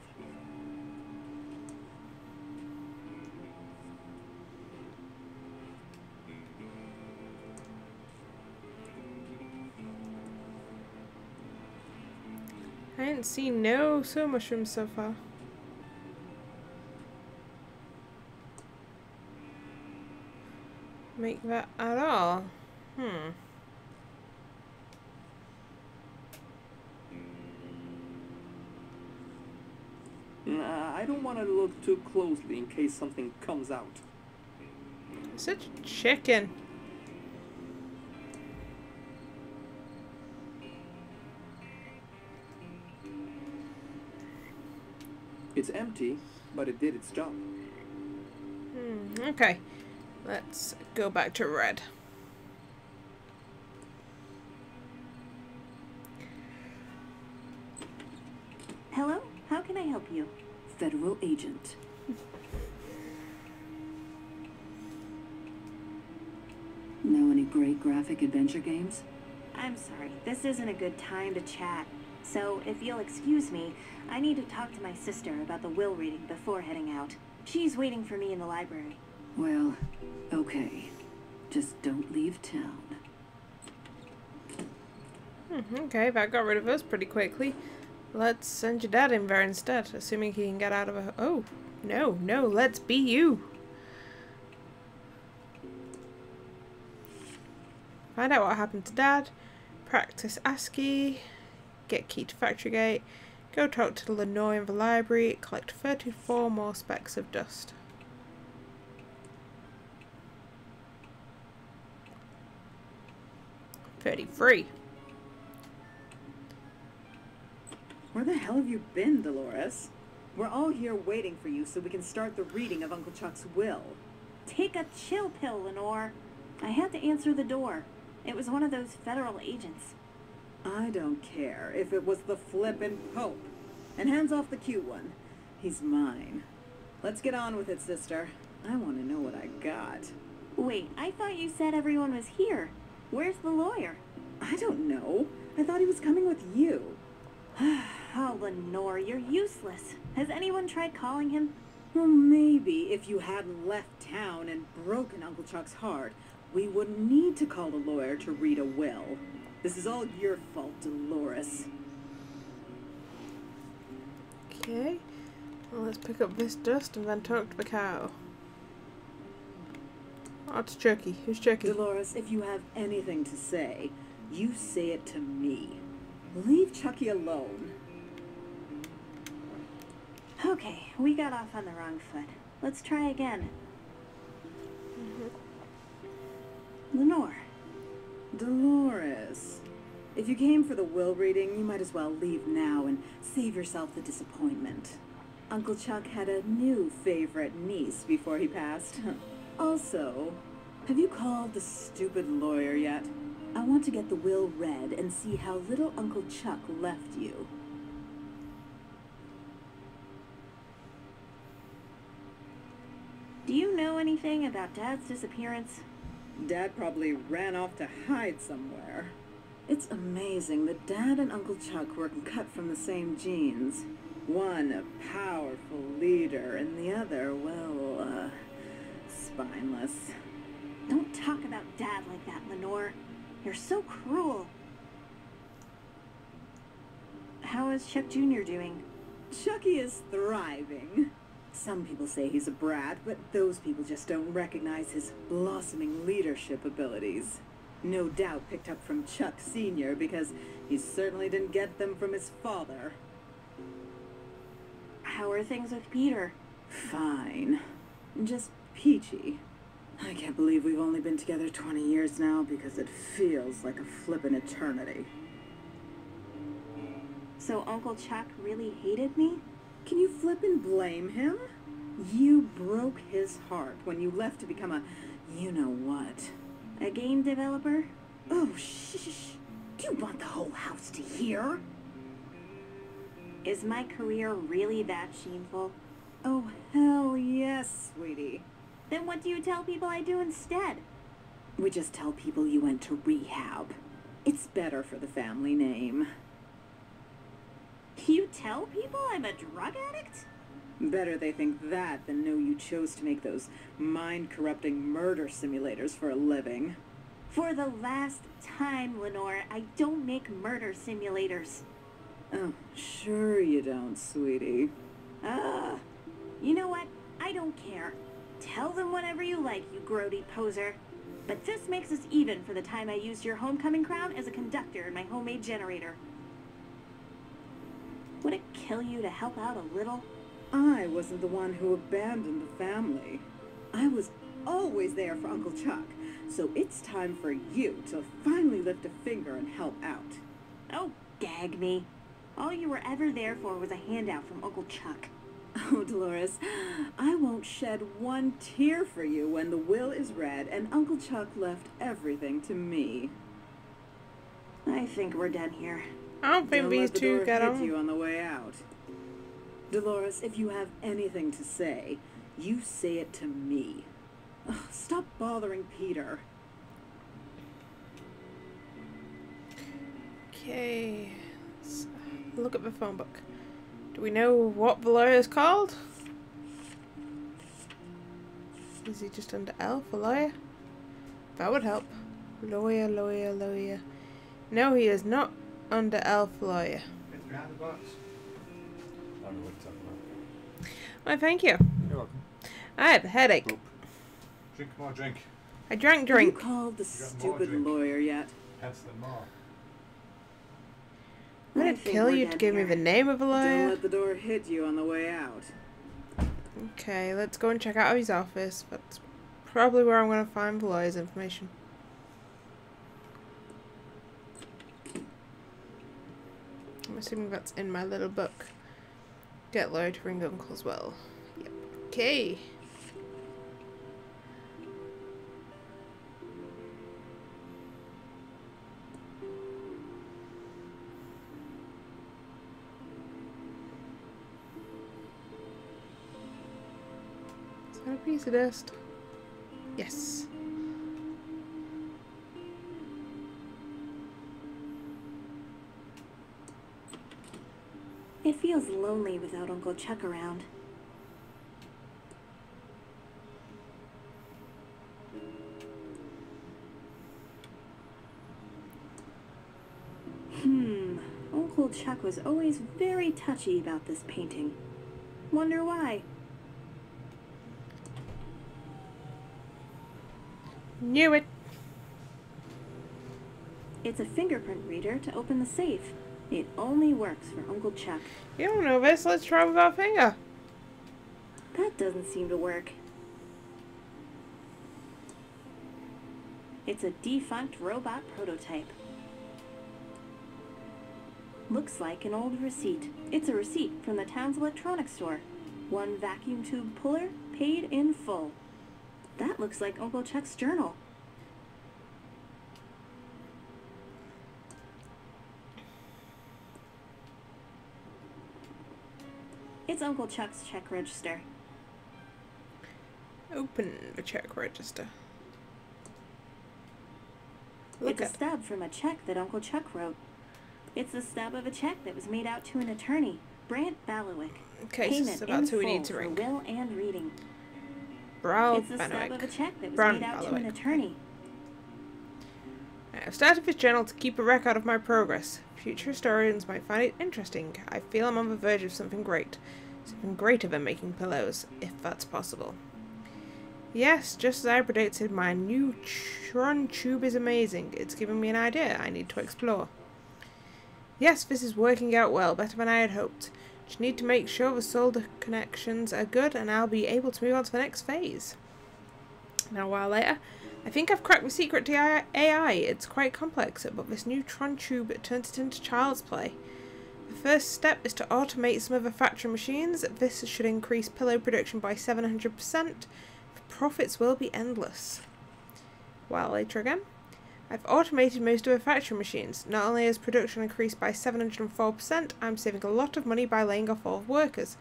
I ain't seen no sewer mushrooms so far. Make that at all. I don't want to look too closely in case something comes out. Such a chicken. It's empty, but it did its job. Okay. Let's go back to red. Hello? How can I help you? Federal agent. Know any great graphic adventure games? I'm sorry, this isn't a good time to chat. So, if you'll excuse me, I need to talk to my sister about the will reading before heading out. She's waiting for me in the library. Well, okay. Just don't leave town. Okay, that got rid of us pretty quickly. Let's send your dad in there instead, assuming he can get out of a... Oh, no, let's be you. Find out what happened to Dad. Practice ASCII. Get key to factory gate. Go talk to Lenore in the library. Collect 34 more specks of dust. $33. Where the hell have you been, Dolores? We're all here waiting for you so we can start the reading of Uncle Chuck's will. Take a chill pill, Lenore. I had to answer the door. It was one of those federal agents. I don't care if it was the flippin' Pope. And hands off the cute one. He's mine. Let's get on with it, sister. I want to know what I got. Wait, I thought you said everyone was here. Where's the lawyer? I don't know. I thought he was coming with you. Oh, Lenore, you're useless. Has anyone tried calling him? Well, maybe if you hadn't left town and broken Uncle Chuck's heart, we wouldn't need to call a lawyer to read a will. This is all your fault, Dolores. Okay. Well, let's pick up this dust and then talk to the cow. Oh, it's Chucky. Who's Chucky? Dolores, if you have anything to say, you say it to me. Leave Chucky alone. Okay, we got off on the wrong foot. Let's try again. Lenore. Dolores. If you came for the will reading, you might as well leave now and save yourself the disappointment. Uncle Chuck had a new favorite niece before he passed. Also, have you called the stupid lawyer yet? I want to get the will read and see how little Uncle Chuck left you. Do you know anything about Dad's disappearance? Dad probably ran off to hide somewhere. It's amazing that Dad and Uncle Chuck were cut from the same genes. One a powerful leader and the other, well, spineless. Don't talk about Dad like that, Lenore. You're so cruel. How is Chuck Jr. doing? Chucky is thriving. Some people say he's a brat, but those people just don't recognize his blossoming leadership abilities. No doubt picked up from Chuck Sr. because he certainly didn't get them from his father. How are things with Peter? Fine. Just peachy. I can't believe we've only been together 20 years now because it feels like a flippin' eternity. So Uncle Chuck really hated me? Can you flippin' blame him? You broke his heart when you left to become a you-know-what. A game developer? Oh, shh. Do you want the whole house to hear? Is my career really that shameful? Oh, hell yes, sweetie. Then what do you tell people I do instead? We just tell people you went to rehab. It's better for the family name. You tell people I'm a drug addict? Better they think that than know you chose to make those mind-corrupting murder simulators for a living. For the last time, Lenore, I don't make murder simulators. Oh, sure you don't, sweetie. You know what? I don't care. Tell them whatever you like, you grody poser. But this makes us even for the time I used your homecoming crown as a conductor in my homemade generator. Would it kill you to help out a little? I wasn't the one who abandoned the family. I was always there for Uncle Chuck, so it's time for you to finally lift a finger and help out. Oh, gag me. All you were ever there for was a handout from Uncle Chuck. Oh, Dolores, I won't shed one tear for you when the will is read and Uncle Chuck left everything to me. I think we're done here. I don't think these two get hit on. you on the way out. Dolores, if you have anything to say, you say it to me. Ugh, stop bothering Peter. Okay. Let's look at the phone book. Do we know what the lawyer is called? Is he just under L for lawyer? That would help. Lawyer. No, he is not under L for lawyer. It's behind the box. I don't know what to talk about. Why, thank you. You're welcome. I have a headache. Drink more drink. I drank Have drink. you called the got more stupid drink. lawyer yet? Hence the more. Would I it think kill we're you to done give me here. the name of the Don't lawyer? let the door hit you on the way out. Okay, let's go and check out his office. That's probably where I'm going to find the lawyer's information. I'm assuming that's in my little book. Get lawyer to ring uncle as well. Yep. Okay. Is that a piece of dust? Yes. It feels lonely without Uncle Chuck around. Uncle Chuck was always very touchy about this painting. Wonder why? Knew it. It's a fingerprint reader to open the safe. It only works for Uncle Chuck. You don't know this. Let's try with our finger. That doesn't seem to work. It's a defunct robot prototype. Looks like an old receipt. It's a receipt from the town's electronics store. One vacuum tube puller, paid in full. That looks like Uncle Chuck's journal. It's Uncle Chuck's check register. Open the check register. It's a stub from a check that Uncle Chuck wrote. It's the stub of a check that was made out to an attorney, Brant Balowick. Okay, so this is about who we need to ring. Will and reading. It's the stub of a check that was made out to an attorney. I've started this journal to keep a record of my progress. Future historians might find it interesting. I feel I'm on the verge of something great. Something greater than making pillows, if that's possible. Yes, just as I predicted, my new neutron tube is amazing. It's given me an idea I need to explore. Yes, this is working out well, better than I had hoped. Just need to make sure the solder connections are good and I'll be able to move on to the next phase. Now, a while later, I think I've cracked the secret to AI. It's quite complex, but this neutron tube turns it into child's play. The first step is to automate some of the factory machines. This should increase pillow production by 700%. The profits will be endless. A while later again, I've automated most of the factory machines. Not only has production increased by 704%, I'm saving a lot of money by laying off all the workers.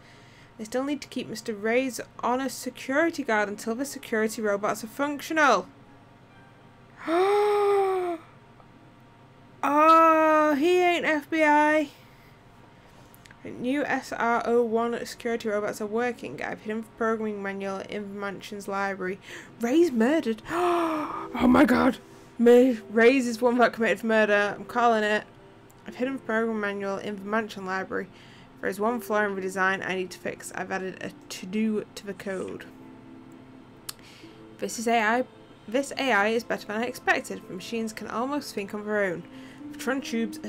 I still need to keep Mr. Ray's on a security guard until the security robots are functional. Oh, he ain't FBI. New SRO1 security robots are working. I've hidden the programming manual in the mansion's library. Ray's murdered. Oh my god. Ray's is one that committed murder. I'm calling it. I've hidden the programming manual in the mansion library. There is one flaw in the design I need to fix. I've added a to-do to the code. This AI is better than I expected. The machines can almost think on their own. The Tron tubes are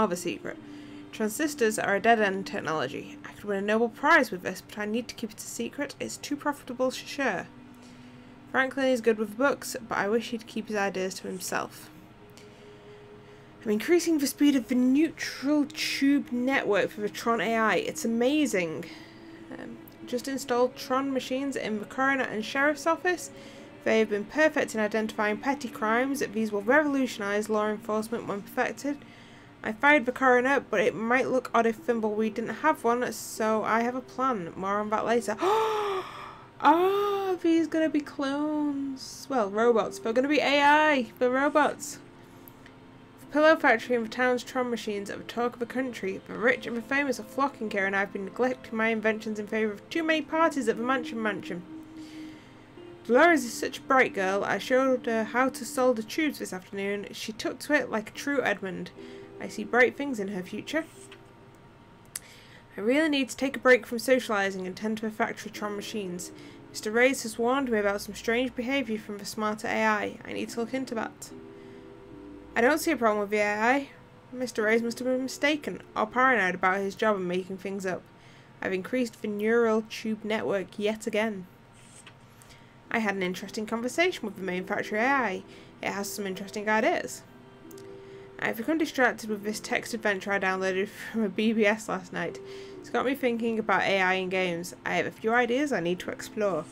the secret. Transistors are a dead-end technology. I could win a Nobel Prize with this, but I need to keep it a secret. It's too profitable to share. Franklin is good with books, but I wish he'd keep his ideas to himself. I'm increasing the speed of the neutral tube network for the Tron AI. It's amazing. Just installed Tron machines in the coroner and sheriff's office. They have been perfect in identifying petty crimes. These will revolutionize law enforcement when perfected. I fired the coroner, but it might look odd if Thimbleweed didn't have one, so I have a plan. More on that later. Oh, these gonna be clones. Well, robots. They're gonna be AI. They're robots. The pillow factory and the town's Tron machines are the talk of the country. The rich and the famous are flocking here, and I've been neglecting my inventions in favour of too many parties at the mansion. Dolores is such a bright girl. I showed her how to solder tubes this afternoon. She took to it like a true Edmund. I see bright things in her future. I really need to take a break from socialising and tend to the factory Tron machines. Mr. Reyes has warned me about some strange behaviour from the smarter AI. I need to look into that. I don't see a problem with the AI. Mr. Reyes must have been mistaken, or paranoid about his job and making things up. I've increased the neural tube network yet again. I had an interesting conversation with the main factory AI. It has some interesting ideas. I've become distracted with this text adventure I downloaded from a BBS last night. It's got me thinking about AI in games. I have a few ideas I need to explore.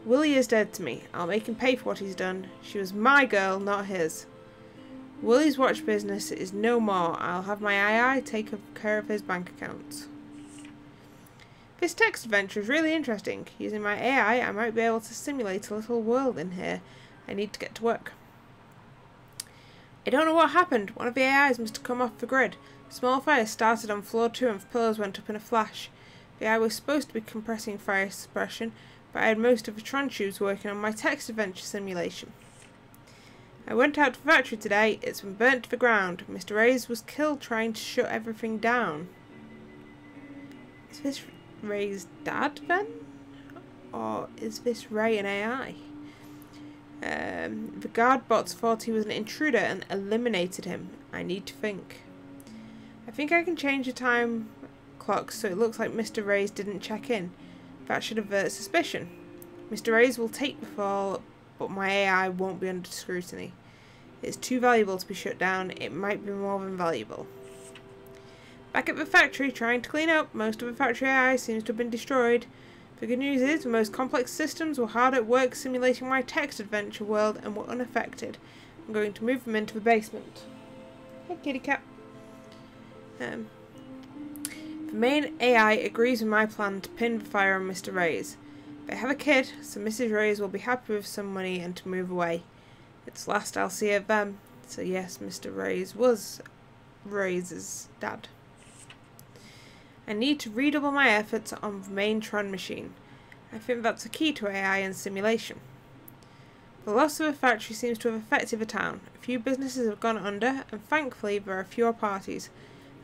Willie is dead to me. I'll make him pay for what he's done. She was my girl, not his. Willie's watch business is no more. I'll have my AI take care of his bank account. This text adventure is really interesting. Using my AI, I might be able to simulate a little world in here. I need to get to work. I don't know what happened. One of the AIs must have come off the grid. A small fire started on floor 2 and pillars went up in a flash. The AI was supposed to be compressing fire suppression, but I had most of the Tron tubes working on my text adventure simulation. I went out to the factory today. It's been burnt to the ground. Mr. Ray's was killed trying to shut everything down. Is this Ray's dad, then? Or is this Ray an AI? The guard bots thought he was an intruder and eliminated him. I need to think. I think I can change the time clock so it looks like Mr. Ray's didn't check in. That should avert suspicion. Mr. Ray's will take the fall, but my AI won't be under scrutiny. It's too valuable to be shut down. It might be more than valuable. Back at the factory, trying to clean up. Most of the factory AI seems to have been destroyed. The good news is, the most complex systems were hard at work simulating my text adventure world and were unaffected. I'm going to move them into the basement. Hey, kitty cat. The main AI agrees with my plan to pin the fire on Mr. Ray's. They have a kid, so Mrs. Ray's will be happy with some money and to move away. It's the last I'll see of them. So yes, Mr. Ray's was Ray's dad. I need to redouble my efforts on the main Tron machine. I think that's the key to AI and simulation. The loss of the factory seems to have affected the town. A few businesses have gone under, and thankfully there are fewer parties.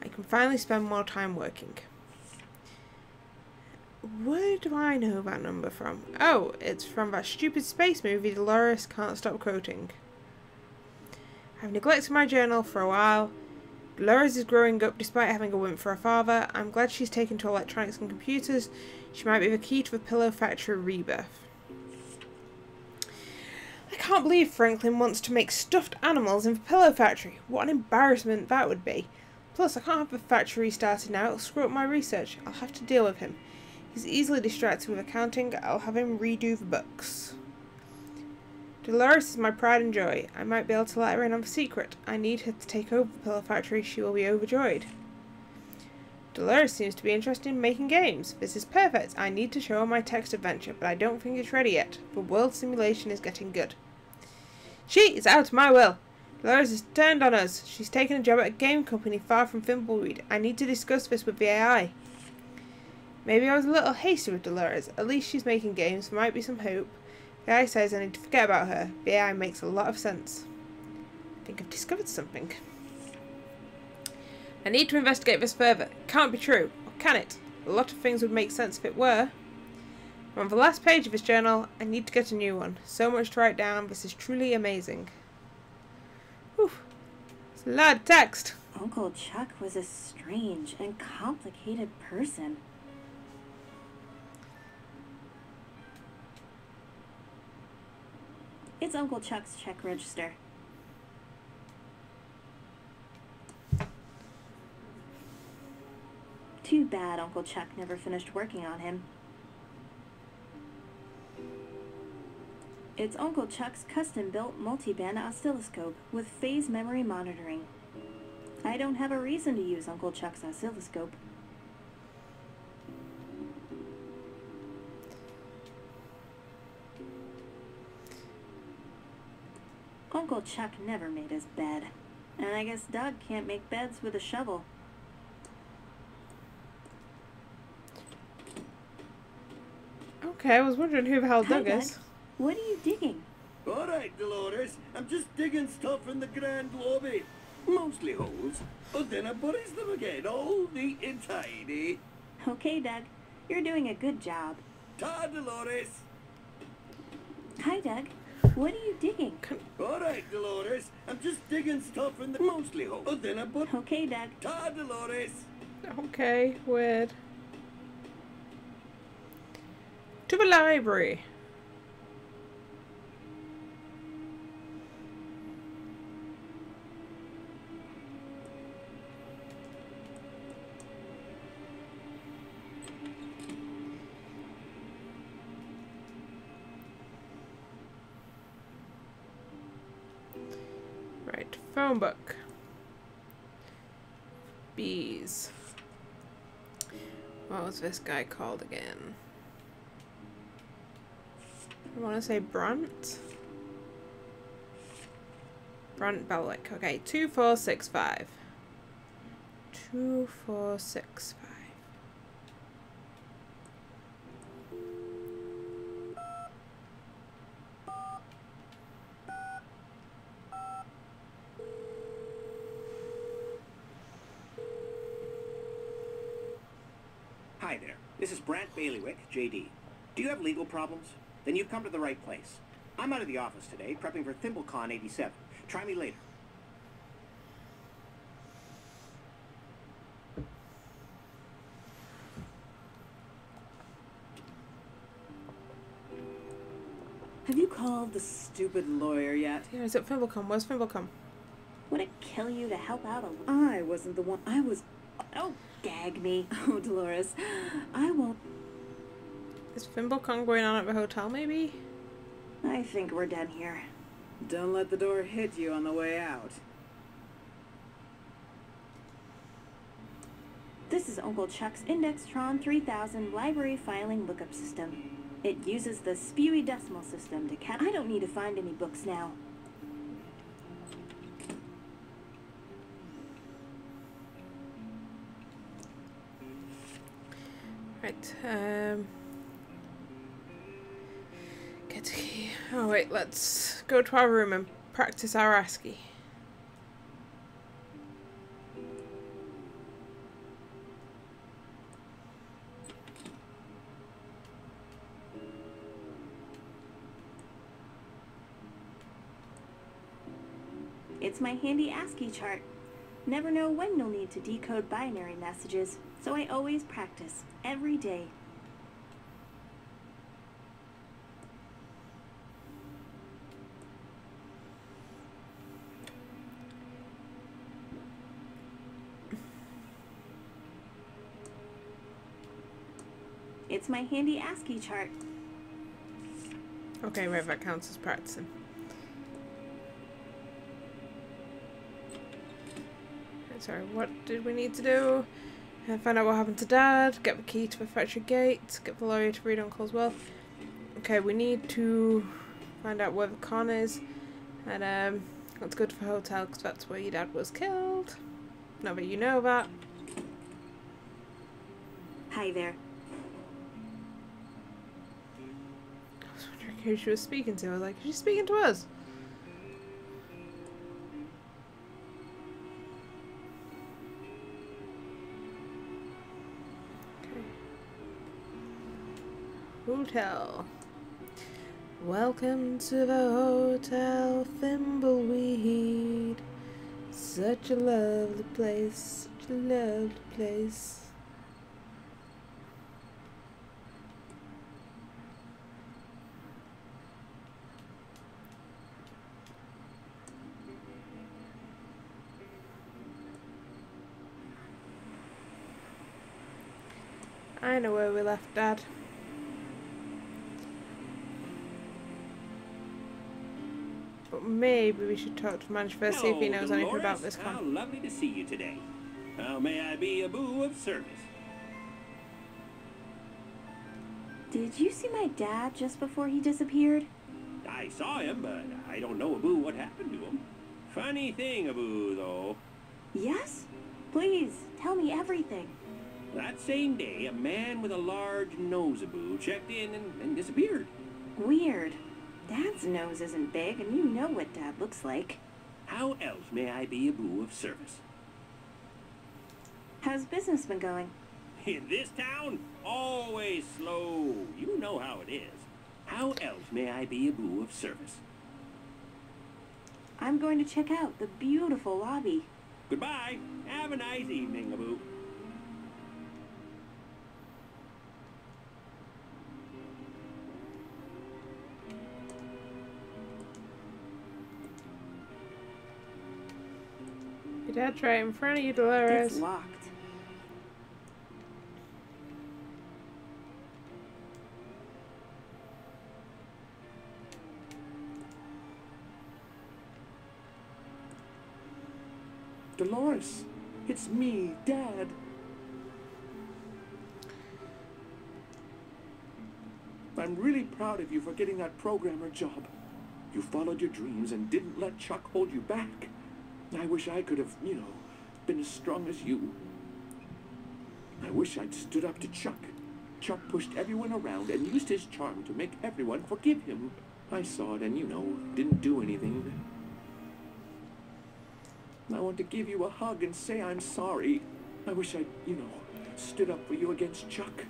I can finally spend more time working. Where do I know that number from? Oh, it's from that stupid space movie Dolores can't stop quoting. I've neglected my journal for a while. Dolores is growing up despite having a wimp for a father. I'm glad she's taken to electronics and computers. She might be the key to the pillow factory rebirth. I can't believe Franklin wants to make stuffed animals in the pillow factory. What an embarrassment that would be. Plus, I can't have the factory restarted now. It'll screw up my research. I'll have to deal with him. He's easily distracted with accounting. I'll have him redo the books. Dolores is my pride and joy. I might be able to let her in on the secret. I need her to take over the pillow factory. She will be overjoyed. Dolores seems to be interested in making games. This is perfect. I need to show her my text adventure, but I don't think it's ready yet. The world simulation is getting good. She is out of my will. Dolores has turned on us. She's taken a job at a game company far from Thimbleweed. I need to discuss this with the AI. Maybe I was a little hasty with Dolores. At least she's making games. There might be some hope. The AI says I need to forget about her. The AI makes a lot of sense. I think I've discovered something. I need to investigate this further. It can't be true. Or can it? A lot of things would make sense if it were. I'm on the last page of this journal. I need to get a new one. So much to write down. This is truly amazing. Whew. It's a lot of text. Uncle Chuck was a strange and complicated person. It's Uncle Chuck's check register. Too bad Uncle Chuck never finished working on him. It's Uncle Chuck's custom-built multi-band oscilloscope with phase memory monitoring. I don't have a reason to use Uncle Chuck's oscilloscope. Uncle Chuck never made his bed. And I guess Doug can't make beds with a shovel. Okay, I was wondering who the hell Doug is. What are you digging? All right, Dolores. I'm just digging stuff in the grand lobby. Mostly holes, but then I buries them again, all neat and tidy. Okay, Doug. You're doing a good job. Ta, Dolores. Hi, Doug. What are you digging? All right, Dolores. I'm just digging stuff in the mostly holes, but then I bury. Okay, Doug. Ta, Dolores. Okay, weird. To the library. Right, phone book. Bees. What was this guy called again? I want to say Brant. Brant Belwick. Okay, 2465. 2465. Hi there. This is Brant Bailiwick, JD. Do you have legal problems? Then you've come to the right place. I'm out of the office today, prepping for ThimbleCon 87. Try me later. Have you called the stupid lawyer yet? Yeah, is it Thimblecom? Where's Thimblecom? Would it kill you to help out a little? I wasn't the one. I was. Oh, gag me. Oh, Dolores. I won't. Is Thimblecom going on at the hotel, maybe? I think we're done here. Don't let the door hit you on the way out. This is Uncle Chuck's Indextron 3000 library filing lookup system. It uses the spewy decimal system to count. I don't need to find any books now. Right, get a key. Oh wait, let's go to our room and practice our ASCII. It's my handy ASCII chart. Never know when you'll need to decode binary messages, so I always practice, every day. It's my handy ASCII chart. Okay, right, that counts as practicing. Sorry, what did we need to do? Find out what happened to Dad, get the key to the factory gate, get the lawyer to read Uncle's will. Okay, we need to find out where the con is, and let's go to the hotel because that's where your dad was killed. Now that you know that. Hi there. I was wondering who she was speaking to. I was like, is she speaking to us? Hotel. Welcome to the Hotel Thimbleweed. Such a lovely place, such a lovely place. I know where we left Dad. But maybe we should talk to the manager first, see if he knows anything about this How con. lovely to see you today. How may I be a boo of service? Did you see my dad just before he disappeared? I saw him, but I don't know, Abu, what happened to him. Funny thing, Abu, though. Yes? Please, tell me everything. That same day, a man with a large nose, Abu, checked in and disappeared. Weird. Dad's nose isn't big, and you know what Dad looks like. How else may I be a boo of service? How's business been going? In this town, always slow. You know how it is. How else may I be a boo of service? I'm going to check out the beautiful lobby. Goodbye. Have a nice evening, Abu. Your dad's right in front of you, Dolores. It's locked. Dolores, it's me, Dad. I'm really proud of you for getting that programmer job. You followed your dreams and didn't let Chuck hold you back. I wish I could have, been as strong as you. I wish I'd stood up to Chuck. Chuck pushed everyone around and used his charm to make everyone forgive him. I saw it and, didn't do anything. I want to give you a hug and say I'm sorry. I wish I'd, stood up for you against Chuck.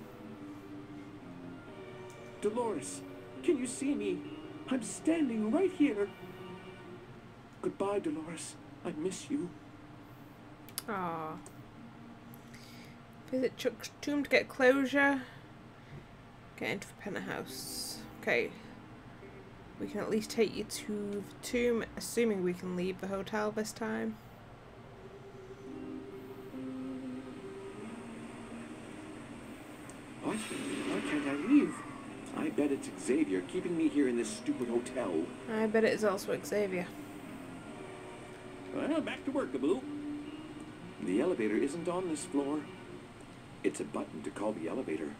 Dolores, can you see me? I'm standing right here. Goodbye, Dolores. I miss you. Aww. Visit Chuck's tomb to get closure. Get into the penthouse. Okay. We can at least take you to the tomb, assuming we can leave the hotel this time. What? Why can't I leave? I bet it's Xavier keeping me here in this stupid hotel. I bet it is also Xavier. Well, back to work, Abu. The elevator isn't on this floor. It's a button to call the elevator.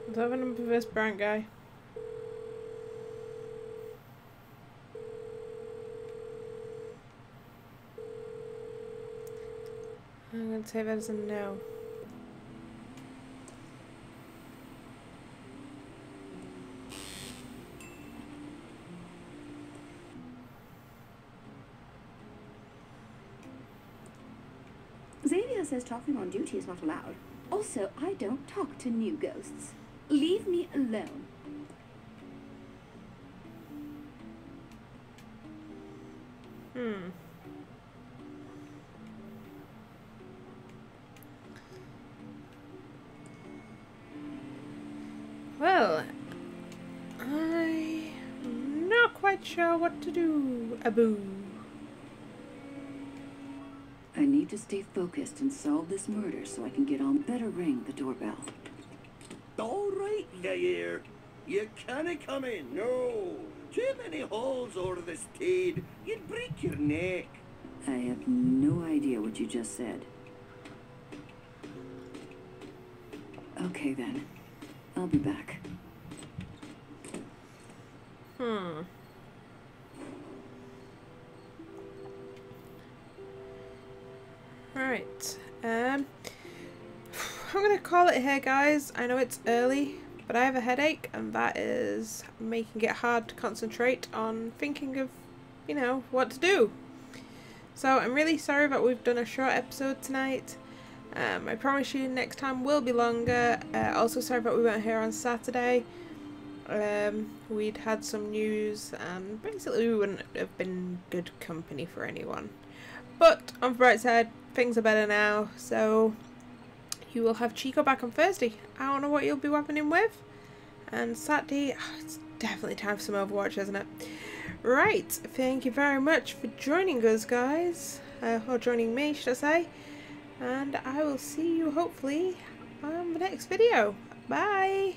What's happening with this brown guy? I'm gonna say that as a no. Xavier says talking on duty is not allowed. Also, I don't talk to new ghosts. Leave me alone. Well, I'm not quite sure what to do, Abu. I need to stay focused and solve this murder so I can get on. Better ring the doorbell. All right, Yair. You can't come in, no. Too many holes over this tide. You'd break your neck. I have no idea what you just said. Okay then. I'll be back. Right. I'm gonna call it here, guys. I know it's early, but I have a headache, and that is making it hard to concentrate on thinking of, what to do. So I'm really sorry that we've done a short episode tonight. I promise you next time will be longer. Also sorry that we weren't here on Saturday. We'd had some news, and basically we wouldn't have been good company for anyone. But on the bright side, things are better now, so you will have Chico back on Thursday. I don't know what you'll be weapon him with. And Saturday, it's definitely time for some Overwatch, isn't it? Right, thank you very much for joining us, guys. Or joining me, should I say. And I will see you, hopefully, on the next video. Bye!